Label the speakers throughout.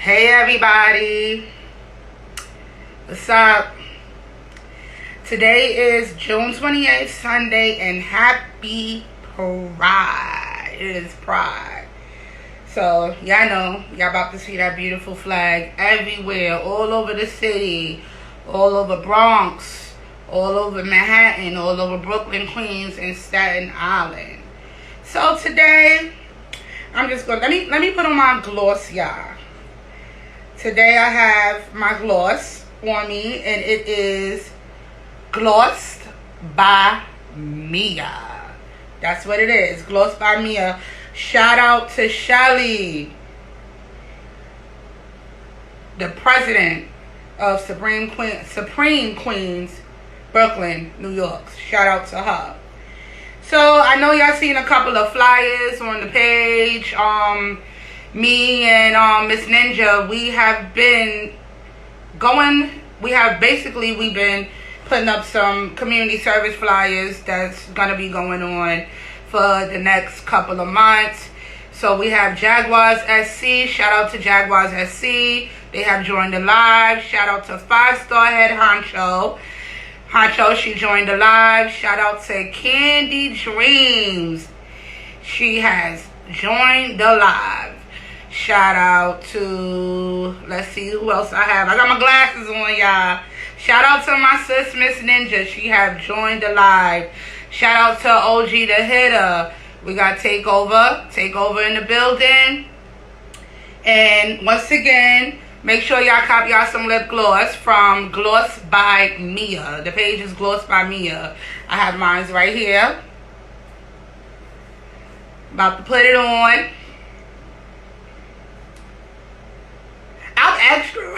Speaker 1: Hey everybody, what's up? Today is June 28th, Sunday, and happy Pride. It is Pride. So, y'all know, y'all about to see that beautiful flag everywhere, all over the city, all over Bronx, all over Manhattan, all over Brooklyn, Queens, and Staten Island. So today, I'm just gonna, let me put on my gloss, y'all. Today I have my gloss on me, and it is glossed by Mia. That's what it is, glossed by Mia. Shout out to Shelly, the president of Supreme Queens, Brooklyn, New York. Shout out to her. So I know y'all seen a couple of flyers on the page. Me and Miss Ninja, we've been putting up some community service flyers that's gonna be going on for the next couple of months. So we have Jaguars SC. Shout out to Jaguars SC. They have joined the live. Shout out to 5-star head honcho. She joined the live. Shout out to Candy Dreams. She has joined the live. Shout out to, let's see who else I have. I got my glasses on, y'all. Shout out to my sis, Miss Ninja. She have joined the live. Shout out to OG the Hitter. We got Takeover in the building. And once again, make sure y'all copy y'all some lip gloss from Gloss by Mia. The page is Gloss by Mia. I have mine right here. About to put it on. I'm extra.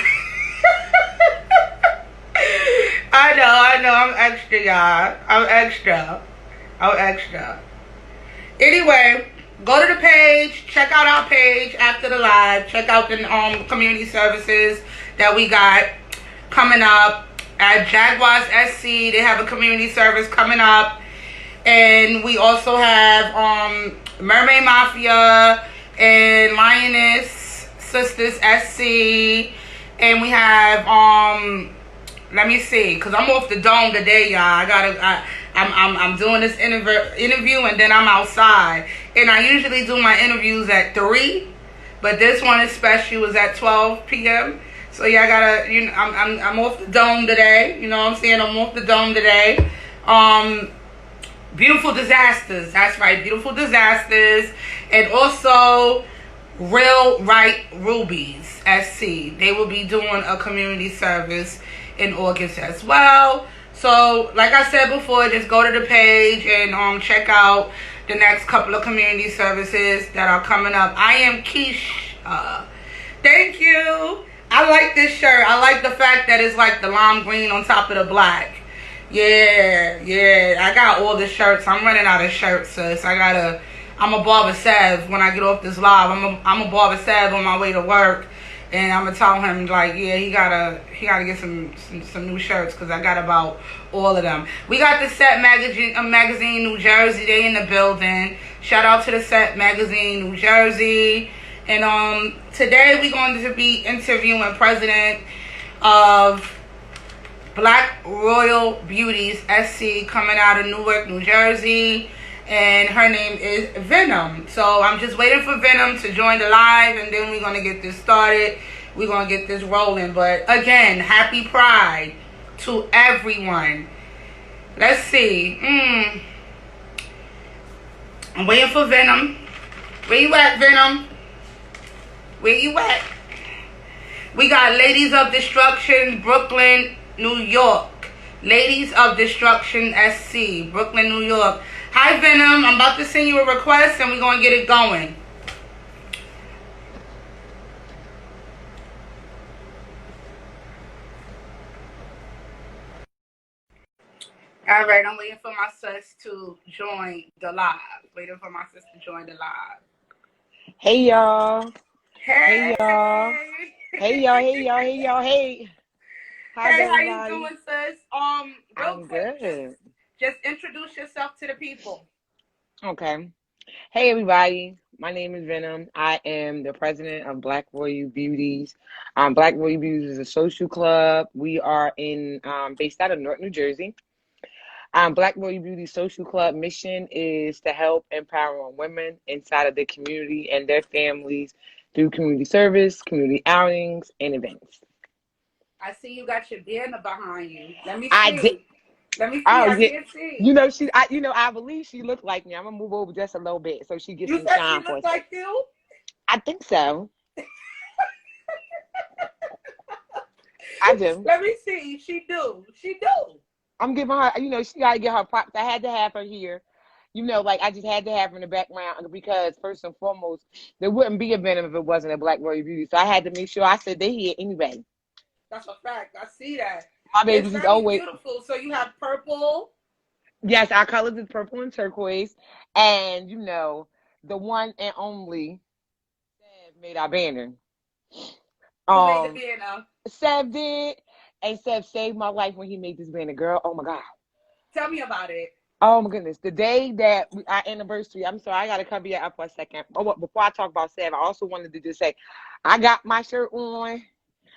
Speaker 1: I know, I'm extra, y'all. I'm extra. Anyway, go to the page, check out our page after the live, check out the community services that we got coming up at Jaguars SC. They have a community service coming up. And we also have Mermaid Mafia and Lioness Sisters SC, and we have let me see, because I'm off the dome today, y'all. I'm doing this interview, and then I'm outside, and I usually do my interviews at 3, but this one especially was at 12 p.m. So y'all gotta, you know, I'm off the dome today. You know what I'm saying? I'm off the dome today. Beautiful Disasters. That's right, Beautiful Disasters, and also Real Right Rubies SC. They will be doing a community service in August as well. So, like I said before, just go to the page and check out the next couple of community services that are coming up. I am Keisha. Thank you. I like this shirt. I like the fact that it's like the lime green on top of the black. Yeah. I got all the shirts. I'm running out of shirts, sis. I'm a barber Sav when I get off this live. I'm a barber Sav on my way to work, and I'm gonna tell him like, yeah, he gotta get some new shirts, because I got about all of them. We got the Set Magazine, New Jersey. They in the building. Shout out to the Set Magazine, New Jersey. And today we're going to be interviewing president of Black Royal Beauties SC, coming out of Newark, New Jersey. And her name is Venom. So I'm just waiting for Venom to join the live, and then we're going to get this started. We're going to get this rolling. But again, happy Pride to everyone. Let's see. I'm waiting for Venom. Where you at, Venom? Where you at? We got Ladies of Destruction, Brooklyn, New York. Ladies of Destruction SC, Brooklyn, New York. Hi, Venom. I'm about to send you a request, and we're going to get it going. All right, I'm waiting for my sis to join the live.
Speaker 2: Hey, y'all.
Speaker 1: Hey.
Speaker 2: Hey, y'all. Hey. How's
Speaker 1: Hey,
Speaker 2: everybody?
Speaker 1: how you doing, sis?
Speaker 2: I'm good.
Speaker 1: Just introduce yourself to the people.
Speaker 2: Okay. Hey everybody, my name is Venom. I am the president of Black Royal Beauties. Black Royal Beauties is a social club. We are in based out of Newark, New Jersey. Black Royal Beauty Social Club mission is to help empower women inside of the community and their families through community service, community outings, and events.
Speaker 1: I see you got your banner behind you. Let me
Speaker 2: I did.
Speaker 1: see. Let me see.
Speaker 2: Oh
Speaker 1: I
Speaker 2: yeah.
Speaker 1: can't see.
Speaker 2: I believe she looked like me. I'm gonna move over just a little bit so she gets
Speaker 1: You
Speaker 2: some
Speaker 1: said she
Speaker 2: shine for
Speaker 1: looked
Speaker 2: us.
Speaker 1: like you?
Speaker 2: I think so. I do.
Speaker 1: Let me see. She do. She do.
Speaker 2: I'm giving her, she got to get her props. I had to have her here. Like I just had to have her in the background because first and foremost, there wouldn't be a Venom if it wasn't a Black Royal Beauty. So I had to make sure I said they here anyway.
Speaker 1: That's a fact. I see that.
Speaker 2: My
Speaker 1: It's
Speaker 2: babies is
Speaker 1: very
Speaker 2: always,
Speaker 1: beautiful. So you have purple.
Speaker 2: yes, our colors is purple and turquoise. And, the one and only Sev made our banner.
Speaker 1: Who made the
Speaker 2: Um,
Speaker 1: banner?
Speaker 2: Sev did. And Sev saved my life when he made this banner, girl. Oh my God.
Speaker 1: Tell me about it.
Speaker 2: Oh my goodness. The day that our anniversary, I'm sorry, I got to cover you up for a second. Before I talk about Sev, I also wanted to just say, I got my shirt on.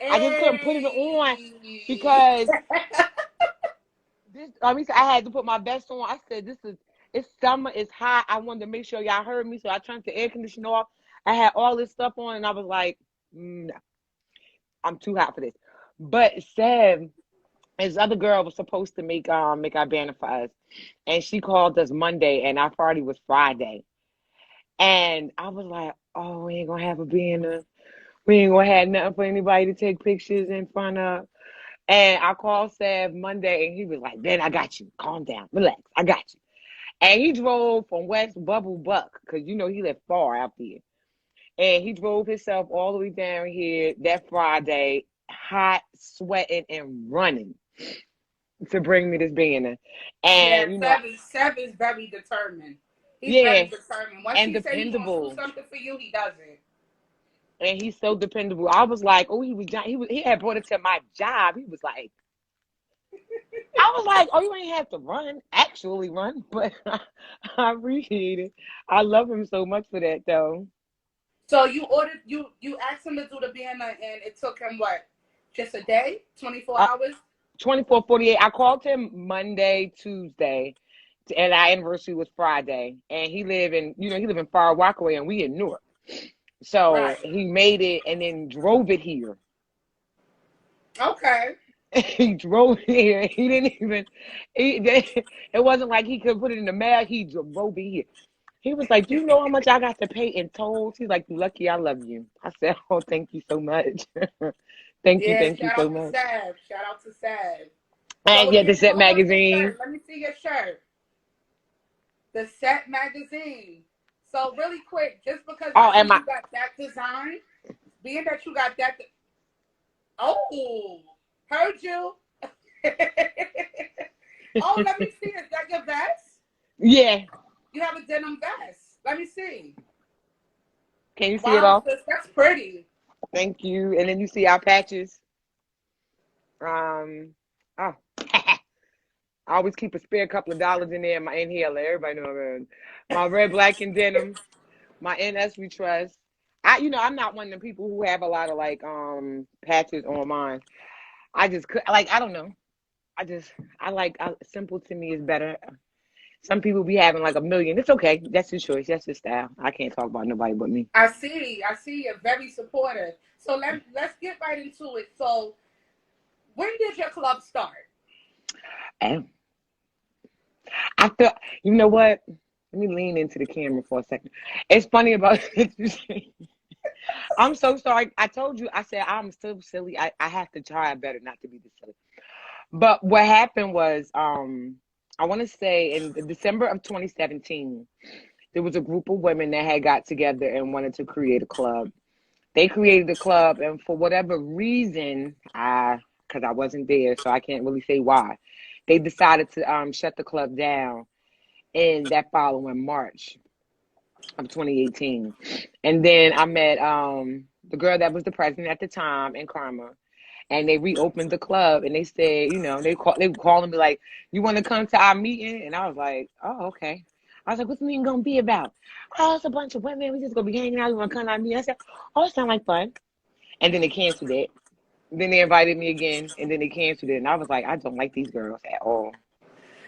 Speaker 2: I just couldn't put it on
Speaker 1: Hey.
Speaker 2: because I had to put my vest on. I said, it's summer, it's hot. I wanted to make sure y'all heard me. So I turned the air conditioner off. I had all this stuff on and I was like, no, I'm too hot for this. But Sev, his other girl was supposed to make our banner for us. And she called us Monday and our party was Friday. And I was like, oh, we ain't gonna have a banner. We ain't gonna have nothing for anybody to take pictures in front of. And I called Sav Monday and he was like, Ben, I got you. Calm down. Relax. I got you. And he drove from West Bubble Buck, because he lived far out there. And he drove himself all the way down here that Friday, hot, sweating, and running to bring me this banner.
Speaker 1: Yeah,
Speaker 2: And
Speaker 1: Seb is very determined. He's very
Speaker 2: yeah,
Speaker 1: determined. Once
Speaker 2: and
Speaker 1: he said he's gonna do
Speaker 2: dependable.
Speaker 1: something for you, he does it.
Speaker 2: And he's so dependable. I was like, oh, he had brought it to my job. He was like, I was like, oh, you ain't have to actually run, but I appreciate it. I love him so much for that, though.
Speaker 1: So you asked him to do the banner and it took him what? Just a day? 24
Speaker 2: Uh,
Speaker 1: hours?
Speaker 2: 24, 48. I called him Monday, Tuesday, and our anniversary was Friday. And he live in Far Rockaway, and we in Newark. So
Speaker 1: Right.
Speaker 2: he made it and then drove it here.
Speaker 1: Okay.
Speaker 2: He drove here. He didn't even. It wasn't like he could put it in the mail. He drove it here. He was like, "Do you know how much I got to pay in tolls?" He's like, "You lucky I love you." I said, "Oh, thank you so much.
Speaker 1: Yeah,
Speaker 2: thank you
Speaker 1: shout
Speaker 2: so
Speaker 1: out to
Speaker 2: much."
Speaker 1: Sav. Shout out to Sav. So
Speaker 2: And yeah, the
Speaker 1: again,
Speaker 2: Set
Speaker 1: what's your
Speaker 2: magazine.
Speaker 1: shirt? Let me see your shirt. The Set magazine. So really quick, just because
Speaker 2: Oh,
Speaker 1: I see
Speaker 2: and my
Speaker 1: you got that design, being that you got that. Oh, heard you. Oh, let me see. Is that your vest?
Speaker 2: yeah.
Speaker 1: You have a denim vest. Let me see.
Speaker 2: Can you see it
Speaker 1: Wow,
Speaker 2: all?
Speaker 1: sis, that's pretty.
Speaker 2: Thank you. And then you see our patches. Um. Oh. I always keep a spare couple of dollars in there in my inhaler. Everybody know man. My red, black, and denim. My NS we trust. I'm not one of the people who have a lot of patches on mine. I just could I don't know. Simple to me is better. Some people be having like a million. It's okay. That's your choice. That's your style. I can't talk about nobody but me.
Speaker 1: I see. I see. You're very supportive. So let's get right into it. So when did your club start?
Speaker 2: And I feel you know what? Let me lean into the camera for a second. It's funny about I'm so sorry. I told you, I said I'm so silly. I have to try better not to be this silly. But what happened was, I want to say in December of 2017, there was a group of women that had got together and wanted to create a club. They created a club, and for whatever reason, because I wasn't there, so I can't really say why, they decided to shut the club down in that following March of 2018. And then I met the girl that was the president at the time in Karma. And they reopened the club and they said, they were calling me like, you want to come to our meeting? And I was like, oh, okay. I was like, what's the meeting gonna be about? Oh, it's a bunch of women. We just gonna be hanging out. We gonna come out and meet. I said, oh, it sounds like fun. And then they canceled it. Then they invited me again, and then they canceled it. And I was like, I don't like these girls at all.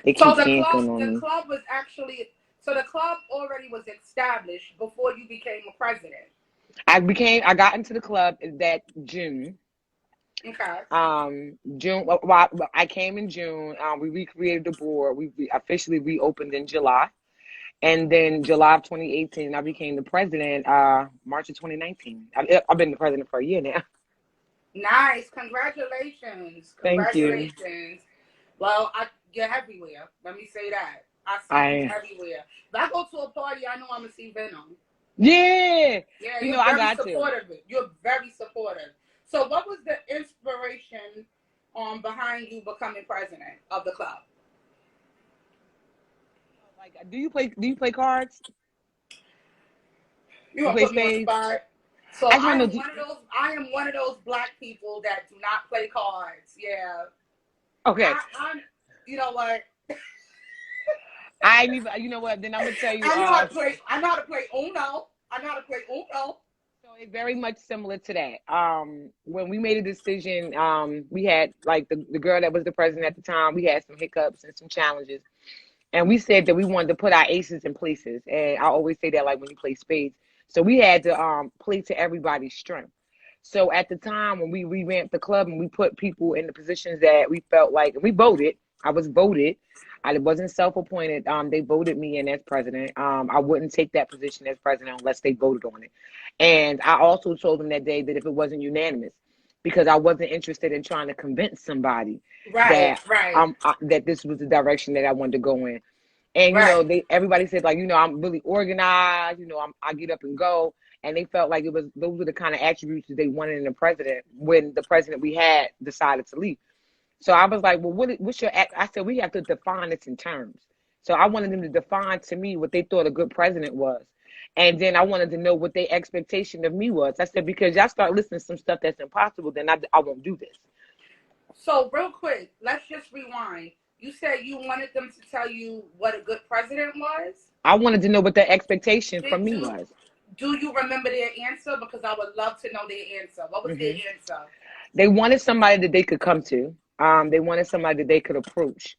Speaker 2: They
Speaker 1: So
Speaker 2: keep canceling on
Speaker 1: the
Speaker 2: me.
Speaker 1: club was actually, so the club already was established before you became a president.
Speaker 2: I got into the club that June.
Speaker 1: Okay.
Speaker 2: June. I came in June. We recreated the board. We officially reopened in July, and then July of 2018, I became the president. March of 2019. I've been the president for a year now.
Speaker 1: Nice. Congratulations.
Speaker 2: Thank you.
Speaker 1: Congratulations. Well, you're everywhere. Let me say that. I see you
Speaker 2: I
Speaker 1: everywhere. If I go to a party, I know I'm gonna see Venom.
Speaker 2: Yeah.
Speaker 1: Yeah,
Speaker 2: You
Speaker 1: you're
Speaker 2: know, I
Speaker 1: very
Speaker 2: got to.
Speaker 1: supportive. You're very supportive. So, what was the inspiration behind you becoming president of the club?
Speaker 2: Like, do you play cards?
Speaker 1: You
Speaker 2: You
Speaker 1: gonna
Speaker 2: play
Speaker 1: put me on the
Speaker 2: spades?
Speaker 1: spot? So
Speaker 2: I just
Speaker 1: I
Speaker 2: want
Speaker 1: am
Speaker 2: to know.
Speaker 1: one of those. I am one of those black people that do not play cards. Yeah.
Speaker 2: Okay.
Speaker 1: I'm. You know what?
Speaker 2: I ain't even. You know what? Then I'm gonna tell you.
Speaker 1: I know how to play. I know how to play Uno. I know how to play Uno.
Speaker 2: So it's very much similar to that. When we made a decision, we had like the girl that was the president at the time. We had some hiccups and some challenges, and we said that we wanted to put our aces in places. And I always say that like when you play spades. So we had to play to everybody's strength. So at the time when we revamped the club and we put people in the positions that we felt like, and we voted. I was voted. I wasn't self-appointed. They voted me in as president. I wouldn't take that position as president unless they voted on it. And I also told them that day that if it wasn't unanimous, because I wasn't interested in trying to convince somebody
Speaker 1: Right.
Speaker 2: that
Speaker 1: Right.
Speaker 2: that this was the direction that I wanted to go in. And you know,
Speaker 1: Right.
Speaker 2: everybody said like, you know, I'm really organized. You know, I get up and go. And they felt like those were the kind of attributes that they wanted in a president when the president we had decided to leave. So I was like, well, what's your act? I said, we have to define this in terms. So I wanted them to define to me what they thought a good president was. And then I wanted to know what their expectation of me was. I said, because y'all start listening to some stuff that's impossible, then I won't do this.
Speaker 1: So real quick, let's just rewind. You said you wanted them to tell you what a good president was?
Speaker 2: I wanted to know what their expectation from
Speaker 1: Did
Speaker 2: me
Speaker 1: you
Speaker 2: was.
Speaker 1: Do you remember their answer? Because I would love to know their answer. What was their answer?
Speaker 2: They wanted somebody that they could come to. They wanted somebody that they could approach.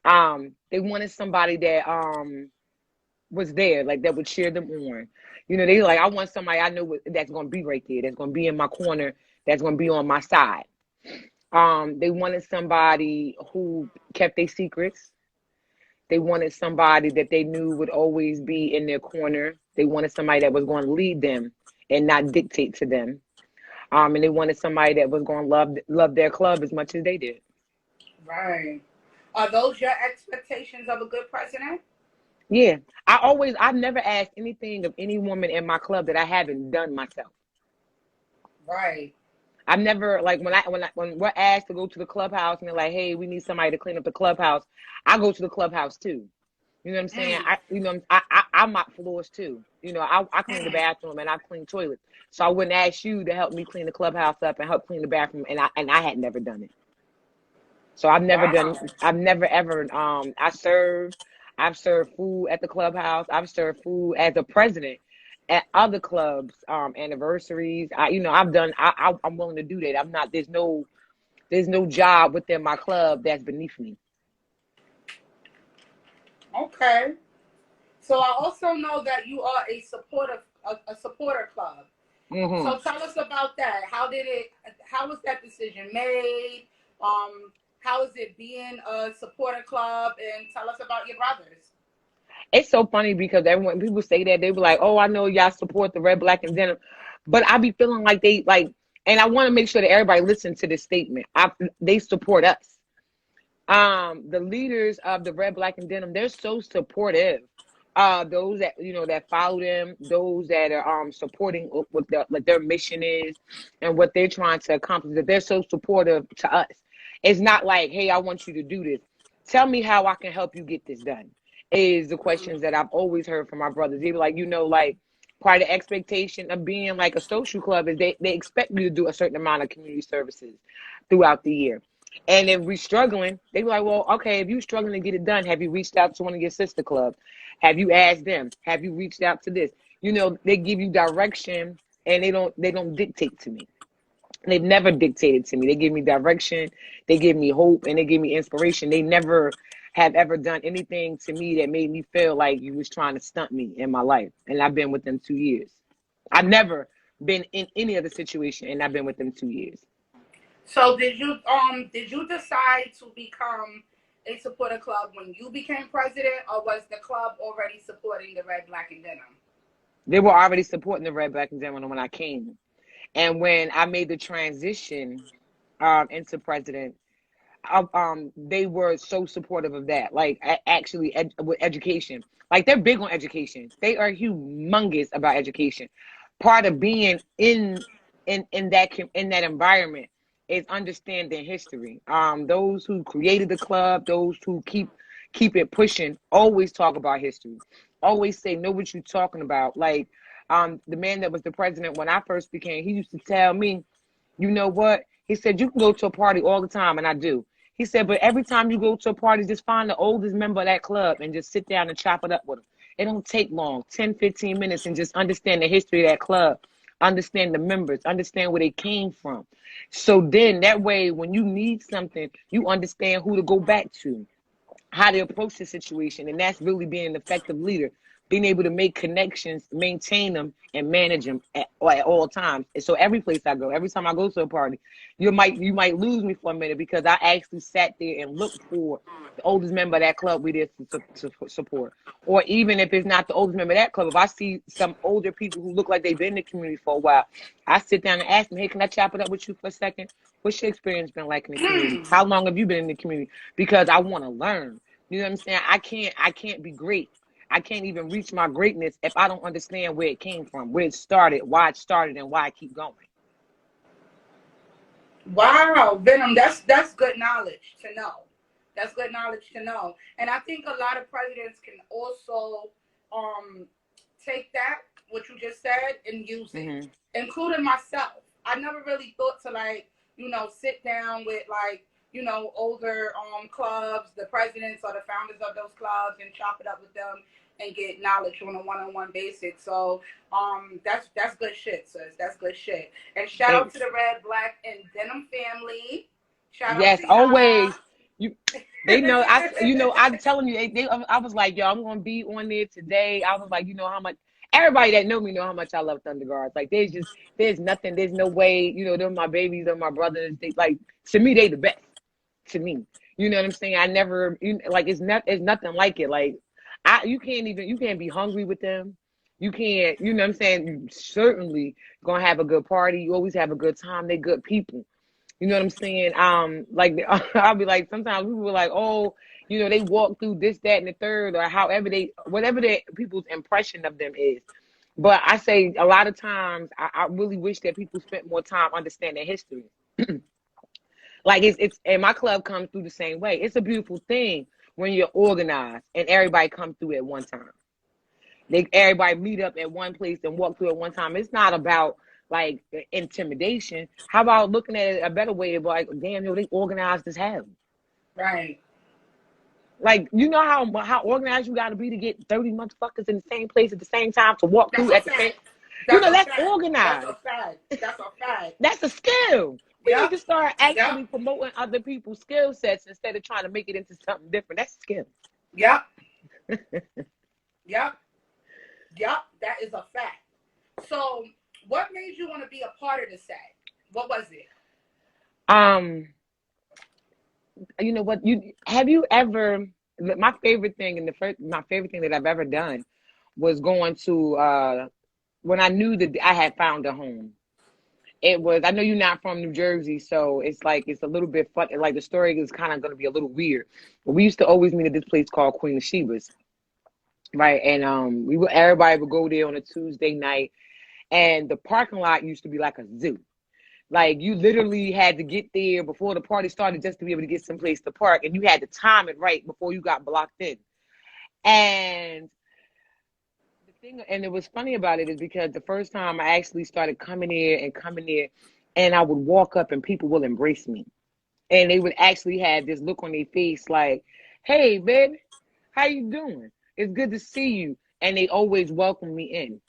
Speaker 2: They wanted somebody that was there, like that would cheer them on. You know, they like, I want somebody I know that's going to be right there, that's going to be in my corner, that's going to be on my side. They wanted somebody who kept their secrets. They wanted somebody that they knew would always be in their corner. They wanted somebody that was going to lead them and not dictate to them. And they wanted somebody that was going to love their club as much as they did.
Speaker 1: Right. Are those your expectations of a good president?
Speaker 2: Yeah. I've never asked anything of any woman in my club that I haven't done myself.
Speaker 1: Right.
Speaker 2: I've never, like, when we're asked to go to the clubhouse and they're like, hey, we need somebody to clean up the clubhouse, I go to the clubhouse too. You know what I'm saying? I mop floors too. You know, I clean the bathroom and I clean toilets. So I wouldn't ask you to help me clean the clubhouse up and help clean the bathroom, and I had never done it. So I've never ever I've served food at the clubhouse. I've served food as a president at other clubs, anniversaries. I'm willing to do that. I'm not, there's no job within my club that's beneath me.
Speaker 1: Okay. So I also know that you are a supporter club.
Speaker 2: Mm-hmm.
Speaker 1: So tell us about that. How was that decision made? How is it being a supporter club? And tell us about your brothers.
Speaker 2: It's so funny because people say that, they be like, oh, I know y'all support the red, black, and denim. But I be feeling like they like, and I want to make sure that everybody listens to this statement. They support us. The leaders of the red, black, and denim, they're so supportive. Those that, you know, that follow them, those that are supporting what their mission is and what they're trying to accomplish, that they're so supportive to us. It's not like, hey, I want you to do this. Tell me how I can help you get this done, is the questions that I've always heard from my brothers. They be like, you know, like, part of the expectation of being like a social club is they expect you to do a certain amount of community services throughout the year. And if we're struggling, they be like, well, okay, if you're struggling to get it done, have you reached out to one of your sister clubs? Have you asked them? Have you reached out to this? You know, they give you direction, and they don't dictate to me. They've never dictated to me. They give me direction, they give me hope, and they give me inspiration. They never have ever done anything to me that made me feel like you was trying to stunt me in my life. And I've been with them 2 years. I've never been in any other situation, and I've been with them 2 years.
Speaker 1: So did you decide to become a supporter club when you became president, or was the club already supporting the red, black, and denim?
Speaker 2: They were already supporting the red, black, and denim when I came. And when I made the transition into president, they were so supportive of that. Like actually, with education, like they're big on education. They are humongous about education. Part of being in that environment is understanding history. Those who created the club, those who keep it pushing, always talk about history. Always say, know what you're talking about. Like the man that was the president when I first became, he used to tell me, you know what? He said, you can go to a party all the time, and I do. He said, but every time you go to a party, just find the oldest member of that club and just sit down and chop it up with them. It don't take long, 10, 15 minutes, and just understand the history of that club, understand the members, understand where they came from. So then that way, when you need something, you understand who to go back to, how to approach the situation. And that's really being an effective leader, being able to make connections, maintain them, and manage them at all times. And so every place I go, every time I go to a party, you might lose me for a minute because I actually sat there and looked for the oldest member of that club we did to support. Or even if it's not the oldest member of that club, if I see some older people who look like they've been in the community for a while, I sit down and ask them, hey, can I chop it up with you for a second? What's your experience been like in the community? How long have you been in the community? Because I want to learn. You know what I'm saying? I can't be great. I can't even reach my greatness if I don't understand where it came from, where it started, and why I keep going.
Speaker 1: Wow, Venom, that's good knowledge to know. That's good knowledge to know. And I think a lot of presidents can also um take that, what you just said, and use it.
Speaker 2: Mm-hmm.
Speaker 1: Including myself. I never really thought to sit down with older clubs, the presidents or the founders of those clubs, and chop it up with them and get knowledge on a one-on-one basis. So that's good shit, sis. That's good shit. And shout out to the Red, Black, and Denim family. Shout out
Speaker 2: Yes,
Speaker 1: to
Speaker 2: always.
Speaker 1: y'all.
Speaker 2: They know. I'm telling you. I was like, yo, I'm gonna be on there today. I was like, you know how much. Everybody that know me know how much I love Thunder Guards. Like, there's nothing. There's no way. You know, they're my babies. They're my brothers. They like to me. They the best to me. You know what I'm saying? I never like it's nothing like it. Like you can't be hungry with them. You can't, you know what I'm saying? You certainly gonna have a good party. You always have a good time. They good people. You know what I'm saying? Like I'll be like, sometimes people were like, oh, you know, they walk through this, that, and the third, or whatever people's impression of them is. But I say a lot of times, I really wish that people spent more time understanding history. Like and my club comes through the same way. It's a beautiful thing when you're organized and everybody comes through at one time. Everybody meet up at one place and walk through at one time. It's not about like intimidation. How about looking at it a better way of like, damn, they organized as hell.
Speaker 1: Right.
Speaker 2: Like, you know how organized you got to be to get 30 motherfuckers in the same place at the same time to walk
Speaker 1: That's
Speaker 2: through
Speaker 1: a
Speaker 2: at the same.
Speaker 1: fact.
Speaker 2: That's organized.
Speaker 1: That's a fact. That's a fact.
Speaker 2: That's a skill. We need to start actually
Speaker 1: Yep.
Speaker 2: promoting other people's skill sets instead of trying to make it into something different. That's a skill.
Speaker 1: Yep. Yep. Yep. That is a fact. So, what made you want to be a part of the set? What was it?
Speaker 2: You know what? Have you ever? My favorite thing my favorite thing that I've ever done was going to when I knew that I had found a home. It was, I know you're not from New Jersey, so it's like it's a little bit fun. Like the story is kind of going to be a little weird. But we used to always meet at this place called Queen of Sheba's, right? And everybody would go there on a Tuesday night, and the parking lot used to be like a zoo. Like you literally had to get there before the party started just to be able to get someplace to park, and you had to time it right before you got blocked in. And and it was funny about it is because the first time I actually started coming here, and I would walk up and people will embrace me. And they would actually have this look on their face like, hey, baby, how you doing? It's good to see you. And they always welcome me in.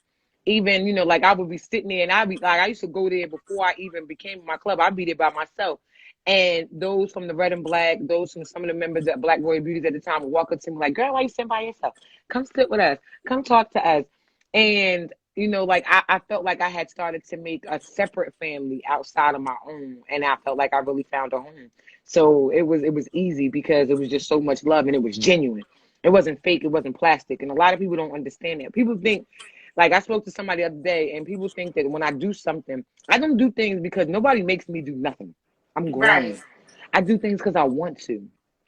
Speaker 2: Even, like I would be sitting there and I'd be like, I used to go there before I even became my club. I'd be there by myself. And those from the Red and Black, those from some of the members at Black Royal Beauties at the time would walk up to me like, girl, why you sitting by yourself? Come sit with us. Come talk to us. And, like I felt like I had started to make a separate family outside of my own. And I felt like I really found a home. So it was easy because it was just so much love and it was genuine. It wasn't fake. It wasn't plastic. And a lot of people don't understand that. People think, like I spoke to somebody the other day, and people think that when I do something, I don't do things because nobody makes me do nothing. I'm grown.
Speaker 1: Right.
Speaker 2: I do things because I want to.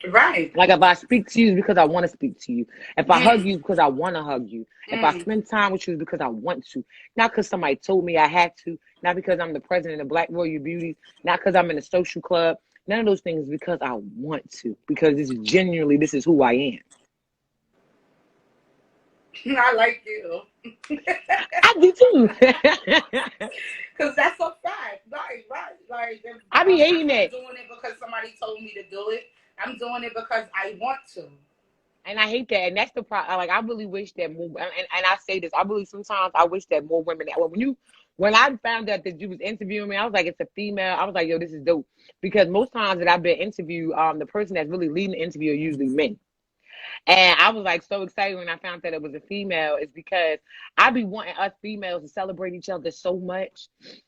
Speaker 1: Right.
Speaker 2: Like if I speak to you, it's because I want to speak to you. If I hug you, it's because I want to hug you. If I spend time with you, it's because I want to. Not because somebody told me I had to. Not because I'm the president of Black Royal Beauties. Not because I'm in a social club. None of those things because I want to. Because this is who I am.
Speaker 1: I like you.
Speaker 2: I do too.
Speaker 1: Because that's a fact. Right. Like,
Speaker 2: I be hating
Speaker 1: I'm
Speaker 2: that.
Speaker 1: doing it because somebody told me to do it. I'm doing it because I want to.
Speaker 2: And I hate that. And that's the problem. Like, I really wish that more, and I say this, I really sometimes I wish that more women, when I found out that you was interviewing me, I was like, it's a female. I was like, yo, this is dope. Because most times that I've been interviewed, the person that's really leading the interview are usually men. And I was like so excited when I found that it was a female, is because I be wanting us females to celebrate each other so much.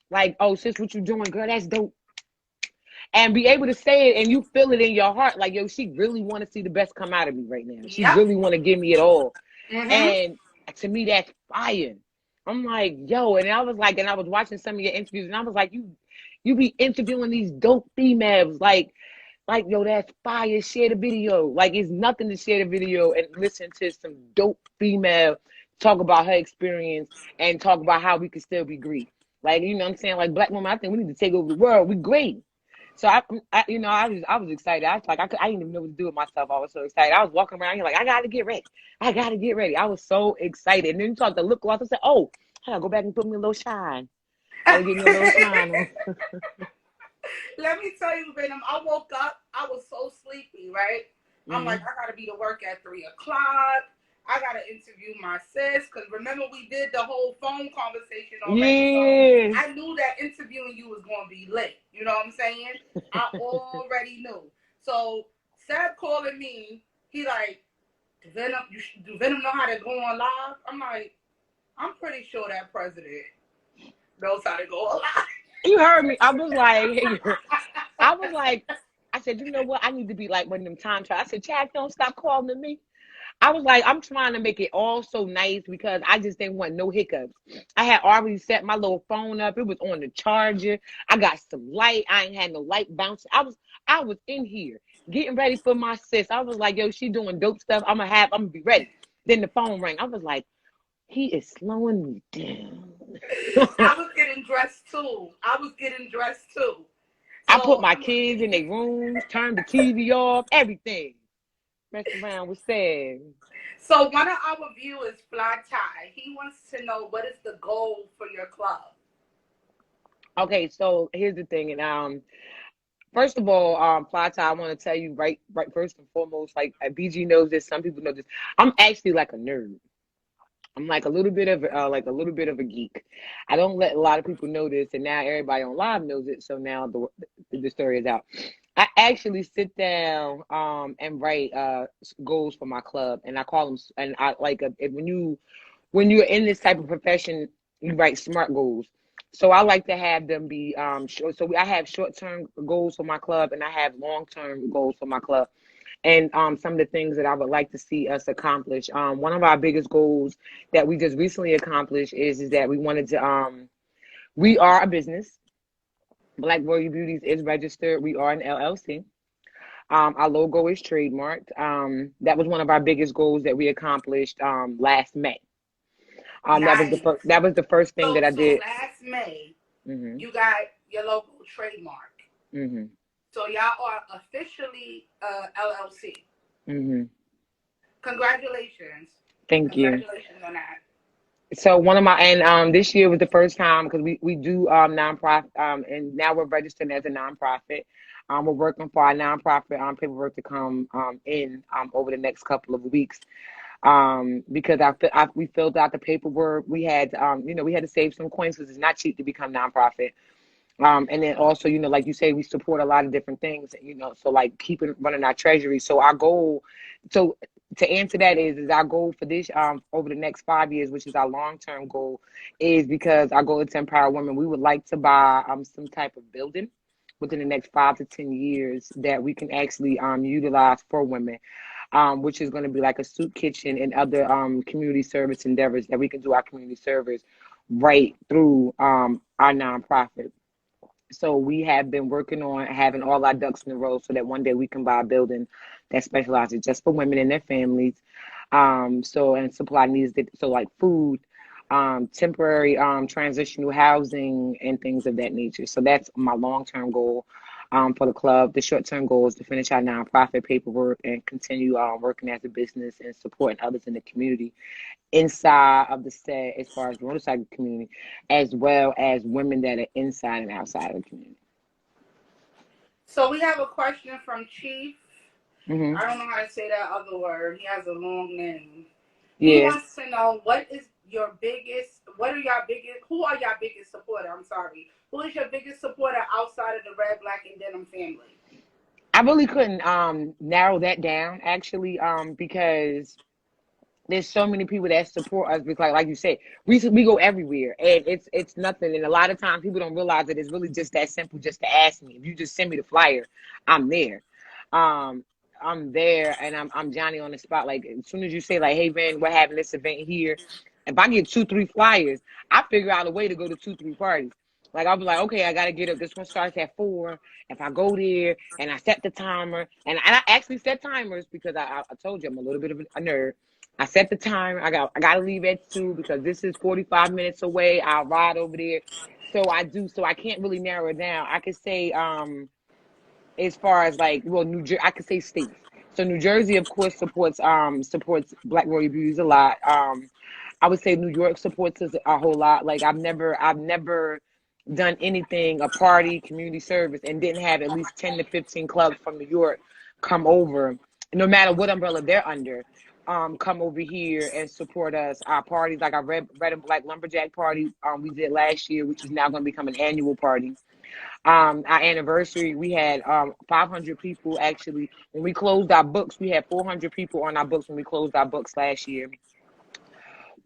Speaker 2: Like, oh, sis, what you doing, girl? That's dope. And be able to say it and you feel it in your heart, like, yo, she really want to see the best come out of me right now. She really want to give me it all. And to me, that's fire. I'm like, yo, and I was watching some of your interviews, and I was like, you be interviewing these dope females, like, yo, that's fire. Share the video. Like, it's nothing to share the video and listen to some dope female talk about her experience and talk about how we could still be great. Like, you know what I'm saying? Like, Black women, I think we need to take over the world. We great. So I was excited. I was like, I didn't even know what to do with myself. I was so excited. I was walking around here like, I gotta get ready. I was so excited. And then you talked to look off. I said, oh, I gotta go back and put me a little shine. I was getting a little shine on.
Speaker 1: Let me tell you, Venom, I woke up, I was so sleepy, right? I'm like, I gotta be to work at 3 o'clock. I gotta interview my sis, because remember we did the whole phone conversation already. So I knew that interviewing you was gonna be lit. You know what I'm saying? I already knew. So Seb calling me, he like, do Venom know how to go on live? I'm like, I'm pretty sure that president knows how to go on live.
Speaker 2: You heard me. I was like, I said, you know what? I need to be like one of them time trials. I said, Chad, don't stop calling me. I was like, I'm trying to make it all so nice because I just didn't want no hiccups. I had already set my little phone up. It was on the charger. I got some light. I ain't had no light bouncing. I was in here getting ready for my sis. I was like, yo, she doing dope stuff. I'm gonna be ready. Then the phone rang. I was like, he is slowing me down.
Speaker 1: I was getting dressed too. So,
Speaker 2: I put my kids in their rooms, turned the TV off, everything. Messed around with Sam.
Speaker 1: So one of our viewers, Fly Tie, he wants to know what is the goal for your club.
Speaker 2: Okay, so here's the thing, and first of all, Fly Tie, I want to tell you right first and foremost, like BG knows this, some people know this. I'm actually like a nerd. I'm like a little bit of a geek. I don't let a lot of people know this, and now everybody on live knows it. So now the story is out. I actually sit down and write goals for my club, and I call them. And I like when you're in this type of profession, you write SMART goals. So I like to have them be short. So I have short-term goals for my club, and I have long-term goals for my club. And some of the things that I would like to see us accomplish. One of our biggest goals that we just recently accomplished is that we wanted to. We are a business. Black Royal Beauties is registered. We are an LLC. Our logo is trademarked. That was one of our biggest goals that we accomplished last May.
Speaker 1: Nice.
Speaker 2: That was the first thing that I did.
Speaker 1: So last May, you got your logo trademark. So y'all are officially LLC. Congratulations.
Speaker 2: Thank you.
Speaker 1: Congratulations on that.
Speaker 2: So this year was the first time because we do nonprofit and now we're registered as a nonprofit. We're working for our nonprofit paperwork to come in over the next couple of weeks. Because we filled out the paperwork. We had, we had to save some coins because it's not cheap to become nonprofit. And then also, like you say, we support a lot of different things, so like keeping running our treasury. So our goal, so to answer that is our goal for this, over the next 5 years, which is our long-term goal, is because our goal is to empower women. We would like to buy some type of building within the next 5 to 10 years that we can actually utilize for women, which is going to be like a soup kitchen and other community service endeavors that we can do our community service right through our nonprofit. So we have been working on having all our ducks in a row so that one day we can buy a building that specializes just for women and their families. And supply needs that, so like food, temporary transitional housing and things of that nature. So that's my long-term goal for the club. The short-term goal is to finish our nonprofit paperwork and continue working as a business and supporting others in the community inside of the set, as far as the motorcycle community, as well as women that are inside and outside of the community.
Speaker 1: So we have a question from Chief.
Speaker 2: Mm-hmm.
Speaker 1: I don't know how to say that other word. He has a long name.
Speaker 2: Yeah.
Speaker 1: He wants to know who are your biggest supporter? I'm sorry. Who is your biggest supporter outside of the Red, Black, and Denim family?
Speaker 2: I really couldn't narrow that down actually, because there's so many people that support us, because like you said, we go everywhere, and it's nothing. And a lot of times people don't realize that it's really just that simple, just to ask me. If you just send me the flyer, I'm there. I'm there, and I'm Johnny on the spot. Like as soon as you say like, hey man, we're having this event here, if I get 2-3 flyers, I figure out a way to go to 2-3 parties. Like I'll be like, okay, I gotta get up. This one starts at 4. If I go there and I set the timer, and I actually set timers because I told you I'm a little bit of a nerd. I set the timer. I gotta leave at 2 because this is 45 minutes away. I'll ride over there. So I do. So I can't really narrow it down. I could say as far as like, well, New Jersey, I could say states. So New Jersey, of course, supports Black Royal Beauties a lot. I would say New York supports us a whole lot. Like I've never done anything, a party, community service, and didn't have at least 10 to 15 clubs from New York come over, no matter what umbrella they're under, come over here and support us. Our parties, like our Red and Black Lumberjack party, we did last year, which is now going to become an annual party. Our anniversary, we had 500 people actually. When we closed our books, we had 400 people on our books when we closed our books last year.